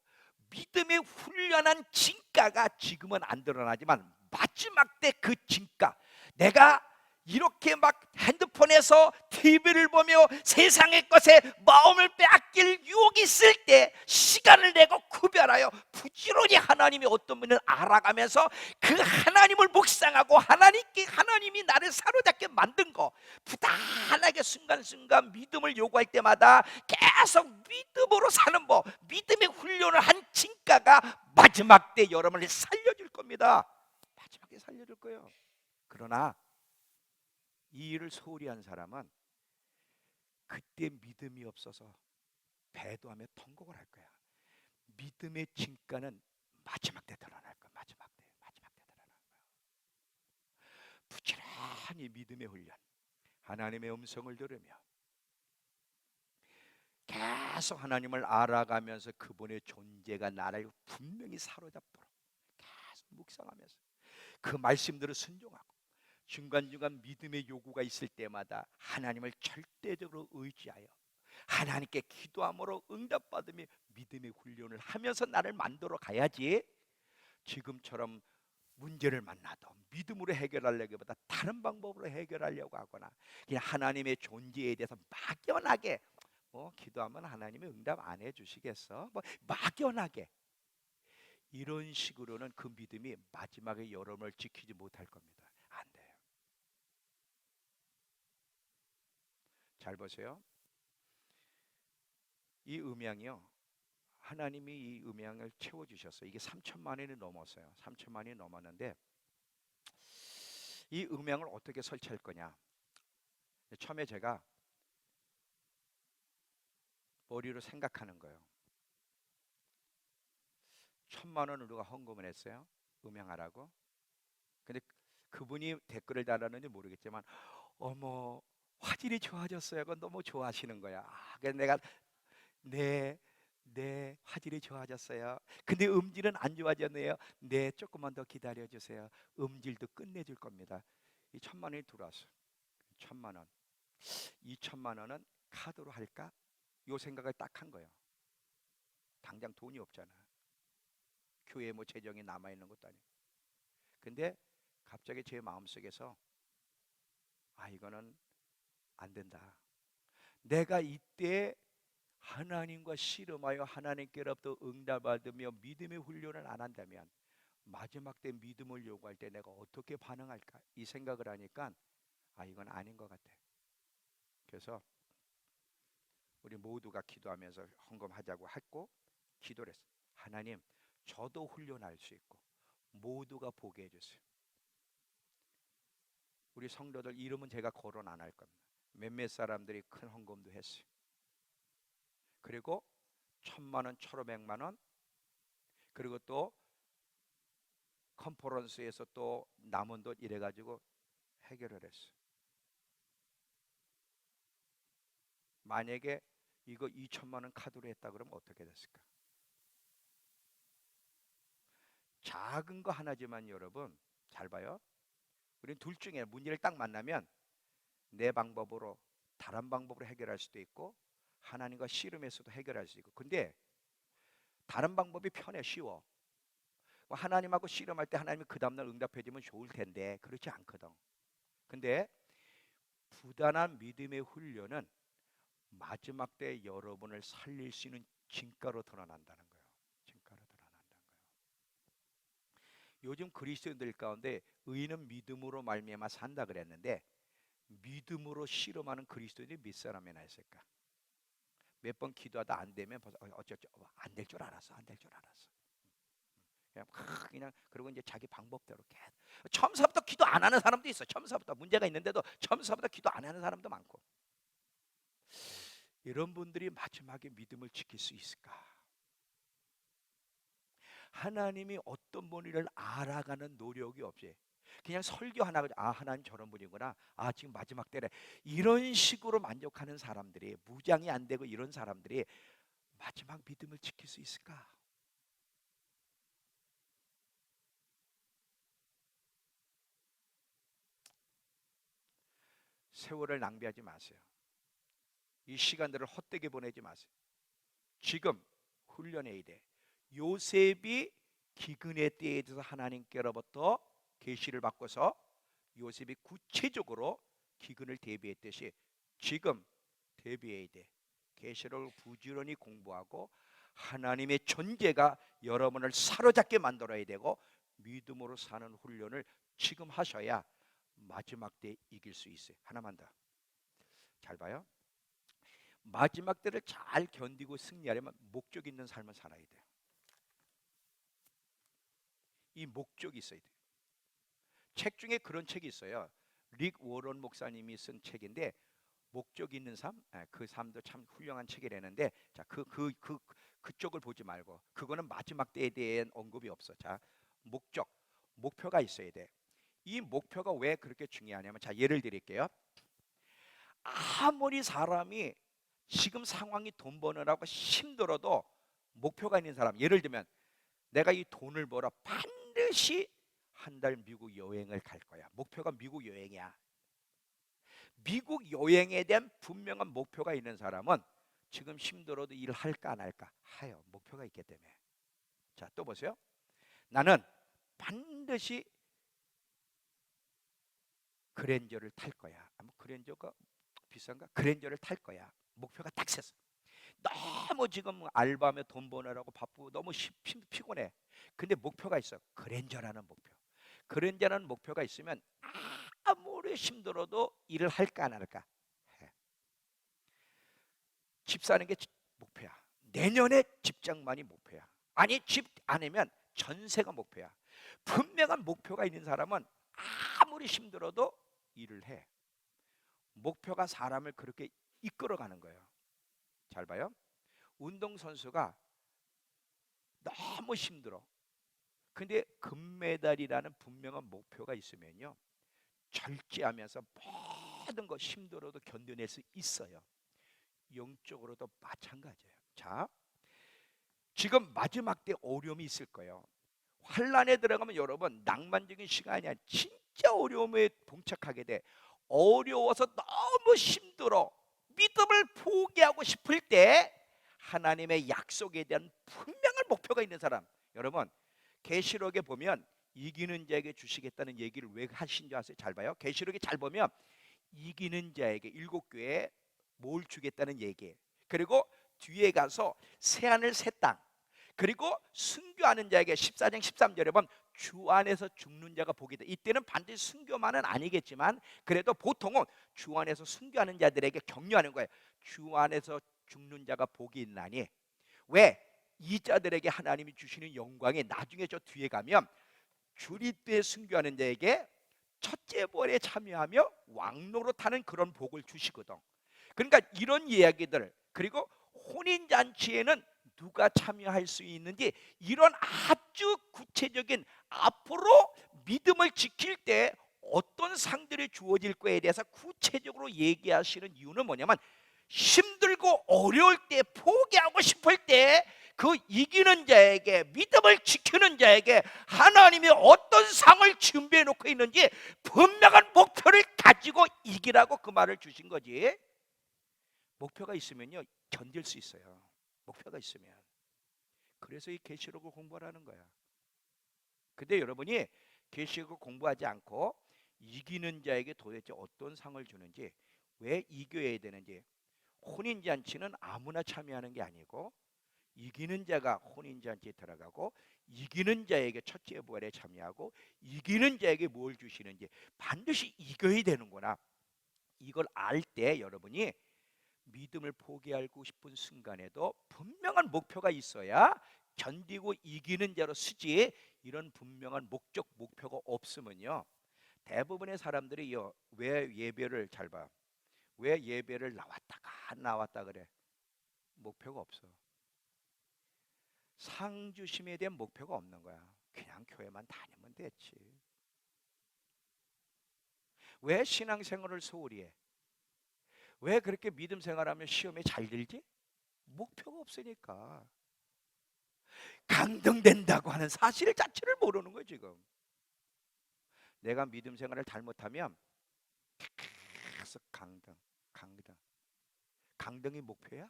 믿음의 훈련한 진가가 지금은 안 드러나지만 마지막 때 그 진가, 내가 이렇게 막 핸드폰에서 TV를 보며 세상의 것에 마음을 빼앗길 유혹이 있을 때 시간을 내고 구별하여 부지런히 하나님이 어떤 분을 알아가면서 그 하나님을 묵상하고 하나님이 나를 사로잡게 만든 거 부단하게 순간순간 믿음을 요구할 때마다 계속 믿음으로 사는 법, 믿음의 훈련을 한 진가가 마지막 때 여러분을 살려줄 겁니다. 마지막에 살려줄 거예요. 그러나 이 일을 소홀히 한 사람은 그때 믿음이 없어서 배도하며 통곡을 할 거야. 믿음의 진가는 마지막 때 드러날 거야. 마지막 때 드러날 거야. 부지런히 믿음의 훈련, 하나님의 음성을 들으며 계속 하나님을 알아가면서 그분의 존재가 나를 분명히 사로잡도록 계속 묵상하면서 그 말씀들을 순종하고 중간중간 믿음의 요구가 있을 때마다 하나님을 절대적으로 의지하여 하나님께 기도함으로 응답받으며 믿음의 훈련을 하면서 나를 만들어 가야지, 지금처럼 문제를 만나도 믿음으로 해결하려기보다 다른 방법으로 해결하려고 하거나 그냥 하나님의 존재에 대해서 막연하게 기도하면 하나님이 응답 안 해주시겠어? 막연하게 이런 식으로는 그 믿음이 마지막에 여러분을 지키지 못할 겁니다. 안 돼요. 잘 보세요. 이 음양이요, 하나님이 이 음양을 채워주셨어요. 이게 3천만 원이 넘었어요. 3천만 원이 넘었는데 이 음양을 어떻게 설치할 거냐. 처음에 제가 머리로 생각하는 거예요. 1,000만 원을 누가 헌금을 했어요. 음양하라고. 근데 그분이 댓글을 달았는지 모르겠지만 어머 화질이 좋아졌어요. 그건 너무 좋아하시는 거야. 그래서 내가 네, 네 화질이 좋아졌어요. 근데 음질은 안 좋아졌네요. 네, 조금만 더 기다려 주세요. 음질도 끝내줄 겁니다. 이 1,000만 원이 들어왔어. 1,000만 원. 2천만 원은 카드로 할까? 요 생각을 딱 한 거예요. 당장 돈이 없잖아. 교회 뭐 재정이 남아 있는 것도 아니고. 근데 갑자기 제 마음속에서 이거는 안 된다. 내가 이때 하나님과 씨름하여 하나님께로부터 응답받으며 믿음의 훈련을 안 한다면 마지막 때 믿음을 요구할 때 내가 어떻게 반응할까? 이 생각을 하니까 이건 아닌 것 같아. 그래서 우리 모두가 기도하면서 헌금하자고 했고 기도를 했어. 하나님, 저도 훈련할 수 있고 모두가 보게 해주세요. 우리 성도들 이름은 제가 거론 안 할 겁니다. 몇몇 사람들이 큰 헌금도 했어요. 그리고 1,000만 원, 1,500만 원, 그리고 또 컨퍼런스에서 또 남은 돈 이래가지고 해결을 했어요. 만약에 이거 2천만 원 카드로 했다 그러면 어떻게 됐을까? 작은 거 하나지만 여러분 잘 봐요. 우리는 둘 중에 문제를 딱 만나면 내 방법으로 다른 방법으로 해결할 수도 있고 하나님과 씨름해서도 해결할 수 있고, 근데 다른 방법이 편해, 쉬워. 하나님하고 씨름할 때 하나님이 그 다음날 응답해 주면 좋을 텐데 그렇지 않거든. 근데 부단한 믿음의 훈련은 마지막 때 여러분을 살릴 수 있는 진가로 드러난다는 거예요. 진가로 드러난다는 거예요. 요즘 그리스도인들 가운데 의인은 믿음으로 말미암아 산다 그랬는데 믿음으로 씨름하는 그리스도인이 몇 사람이나 있을까? 몇 번 기도하다 안 되면 벌써 어쩌죠? 안 될 줄 알았어. 안 될 줄 알았어. 그냥 그리고 이제 자기 방법대로 처음서부터 기도 안 하는 사람도 있어. 처음서부터 문제가 있는데도 처음서부터 기도 안 하는 사람도 많고. 이런 분들이 마지막에 믿음을 지킬 수 있을까? 하나님이 어떤 분이를 알아가는 노력이 없이 그냥 설교 하나 가지고 하나님 저런 분이구나, 지금 마지막 때래, 이런 식으로 만족하는 사람들이, 무장이 안 되고 이런 사람들이 마지막 믿음을 지킬 수 있을까? 세월을 낭비하지 마세요. 이 시간들을 헛되게 보내지 마세요. 지금 훈련해야 돼. 요셉이 기근의 때에 대해서 하나님께로부터 계시를 받고서 요셉이 구체적으로 기근을 대비했듯이 지금 대비해야 돼. 계시를 부지런히 공부하고 하나님의 존재가 여러분을 사로잡게 만들어야 되고 믿음으로 사는 훈련을 지금 하셔야 마지막 때 이길 수 있어요. 하나만 더. 잘 봐요. 마지막 때를 잘 견디고 승리하려면 목적 있는 삶을 살아야 돼요. 이 목적이 있어야 돼요. 책 중에 그런 책이 있어요. 릭 워런 목사님이 쓴 책인데 목적 있는 삶, 그 삶도 참 훌륭한 책이라는데, 자, 그쪽을 보지 말고, 그거는 마지막 때에 대한 언급이 없어. 자, 목표가 있어야 돼. 이 목표가 왜 그렇게 중요하냐면, 자, 예를 드릴게요. 아무리 사람이 지금 상황이 돈 버느라고 힘들어도 목표가 있는 사람, 예를 들면 내가 이 돈을 벌어 반드시 한 달 미국 여행을 갈 거야. 목표가 미국 여행이야. 미국 여행에 대한 분명한 목표가 있는 사람은 지금 힘들어도 일을 할까 안 할까 하여 목표가 있기 때문에. 자, 또 보세요. 나는 반드시 그랜저를 탈 거야. 그랜저가 비싼가? 그랜저를 탈 거야. 목표가 딱 섰어. 너무 지금 알바하며 돈 버느라고 바쁘고 너무 피곤해. 근데 목표가 있어. 그랜저라는 목표. 그랜저라는 목표가 있으면 아무리 힘들어도 일을 할까 안 할까 해. 집 사는 게 목표야. 내년에 집장만이 목표야. 아니, 집 아니면 전세가 목표야. 분명한 목표가 있는 사람은 아무리 힘들어도 일을 해. 목표가 사람을 그렇게 이끌어가는 거예요. 잘 봐요. 운동선수가 너무 힘들어. 근데 금메달이라는 분명한 목표가 있으면요, 절제하면서 모든 거 힘들어도 견뎌낼 수 있어요. 영적으로도 마찬가지예요. 자, 지금 마지막 때 어려움이 있을 거예요. 환란에 들어가면 여러분 낭만적인 시간이 아니야. 진짜 어려움에 봉착하게 돼. 어려워서 너무 힘들어. 믿음을 포기하고 싶을 때 하나님의 약속에 대한 분명한 목표가 있는 사람, 여러분 계시록에 보면 이기는 자에게 주시겠다는 얘기를 왜 하신 줄 아세요? 잘 봐요. 계시록에 잘 보면 이기는 자에게 7교회에 뭘 주겠다는 얘기예요. 그리고 뒤에 가서 새하늘 새 땅, 그리고 순교하는 자에게 14장 13절에 보면 주 안에서 죽는 자가 복이 돼. 이때는 반드시 순교만은 아니겠지만 그래도 보통은 주 안에서 순교하는 자들에게 격려하는 거예요. 주 안에서 죽는 자가 복이 있나니. 왜? 이 자들에게 하나님이 주시는 영광이 나중에 저 뒤에 가면 주립에 순교하는 자에게 첫째 부활에 참여하며 왕노릇하는 그런 복을 주시거든. 그러니까 이런 이야기들, 그리고 혼인잔치에는 누가 참여할 수 있는지, 이런 아주 구체적인 앞으로 믿음을 지킬 때 어떤 상들이 주어질 거에 대해서 구체적으로 얘기하시는 이유는 뭐냐면, 힘들고 어려울 때, 포기하고 싶을 때 그 이기는 자에게, 믿음을 지키는 자에게 하나님이 어떤 상을 준비해 놓고 있는지 분명한 목표를 가지고 이기라고 그 말을 주신 거지. 목표가 있으면요 견딜 수 있어요. 목표가 있으면. 그래서 이 계시록을 공부하라는 거야. 근데 여러분이 계시록을 공부하지 않고 이기는 자에게 도대체 어떤 상을 주는지, 왜 이겨야 되는지, 혼인잔치는 아무나 참여하는 게 아니고 이기는 자가 혼인잔치에 들어가고 이기는 자에게 첫째 부활에 참여하고 이기는 자에게 뭘 주시는지 반드시 이겨야 되는구나. 이걸 알 때 여러분이 믿음을 포기하고 싶은 순간에도 분명한 목표가 있어야 견디고 이기는 자로 쓰지, 이런 분명한 목적, 목표가 없으면요, 대부분의 사람들이요, 왜 예배를 잘 봐? 왜 예배를 나왔다가 안 나왔다 그래? 목표가 없어. 상 주심에 대한 목표가 없는 거야. 그냥 교회만 다니면 됐지. 왜 신앙생활을 소홀히 해? 왜 그렇게 믿음 생활하면 시험에 잘 들지? 목표가 없으니까. 강등된다고 하는 사실 자체를 모르는 거예요 지금. 내가 믿음 생활을 잘못하면 계속 강등, 강등. 강등이 목표야?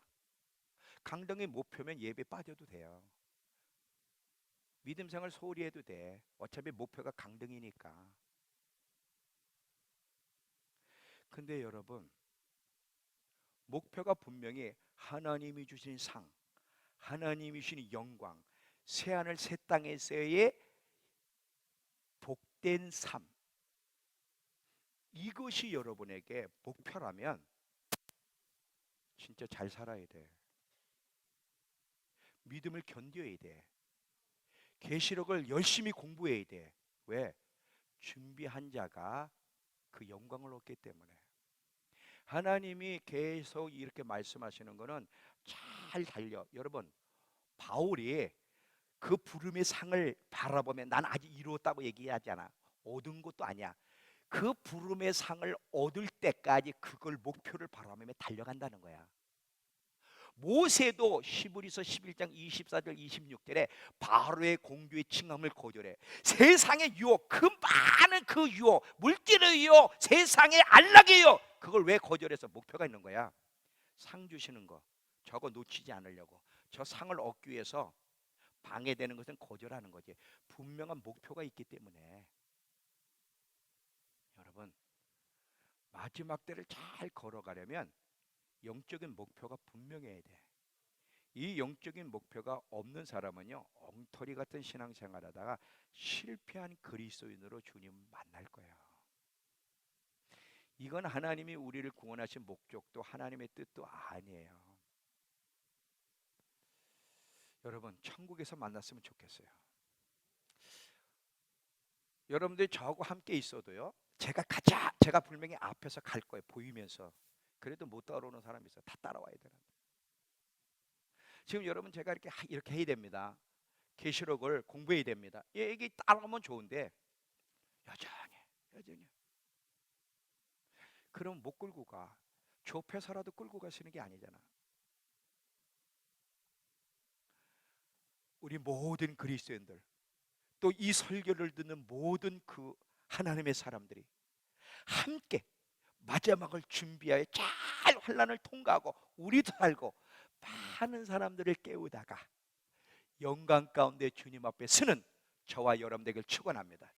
강등이 목표면 예배 빠져도 돼요. 믿음 생활 소홀히 해도 돼. 어차피 목표가 강등이니까. 근데 여러분, 목표가 분명히 하나님이 주신 상, 하나님이 주신 영광, 새하늘 새 땅에서의 복된 삶, 이것이 여러분에게 목표라면 진짜 잘 살아야 돼. 믿음을 견뎌야 돼. 계시록을 열심히 공부해야 돼. 왜? 준비한 자가 그 영광을 얻기 때문에. 하나님이 계속 이렇게 말씀하시는 거는 잘 달려. 여러분, 바울이 그 부름의 상을 바라보면 난 아직 이루었다고 얘기하지 않아. 얻은 것도 아니야. 그 부름의 상을 얻을 때까지 그걸 목표를 바라보며 달려간다는 거야. 모세도 히브리서 11장 24절 26절에 바로의 공주의 칭함을 거절해. 세상의 유혹, 그 많은 그 유혹, 물질의 유혹, 세상의 안락의 유혹, 그걸 왜 거절해서? 목표가 있는 거야. 상 주시는 거 저거 놓치지 않으려고. 저 상을 얻기 위해서 방해되는 것은 거절하는 거지. 분명한 목표가 있기 때문에. 여러분, 마지막 때를 잘 걸어가려면 영적인 목표가 분명해야 돼. 이 영적인 목표가 없는 사람은요, 엉터리 같은 신앙생활하다가 실패한 그리스도인으로 주님 만날 거예요. 이건 하나님이 우리를 구원하신 목적도 하나님의 뜻도 아니에요. 여러분, 천국에서 만났으면 좋겠어요. 여러분들이 저하고 함께 있어도요, 제가 분명히 앞에서 갈 거예요. 보이면서. 그래도 못 따라오는 사람이 있어요. 다 따라와야 되는데. 지금 여러분, 제가 이렇게 해야 됩니다. 계시록을 공부해야 됩니다. 이게 따라오면 좋은데 여전히 그럼 못 끌고 가. 좁혀서라도 끌고 가시는 게 아니잖아. 우리 모든 그리스도인들, 또 이 설교를 듣는 모든 그 하나님의 사람들이 함께 마지막을 준비하여 잘 환난을 통과하고 우리도 살고 많은 사람들을 깨우다가 영광 가운데 주님 앞에 서는 저와 여러분 되길 축원합니다.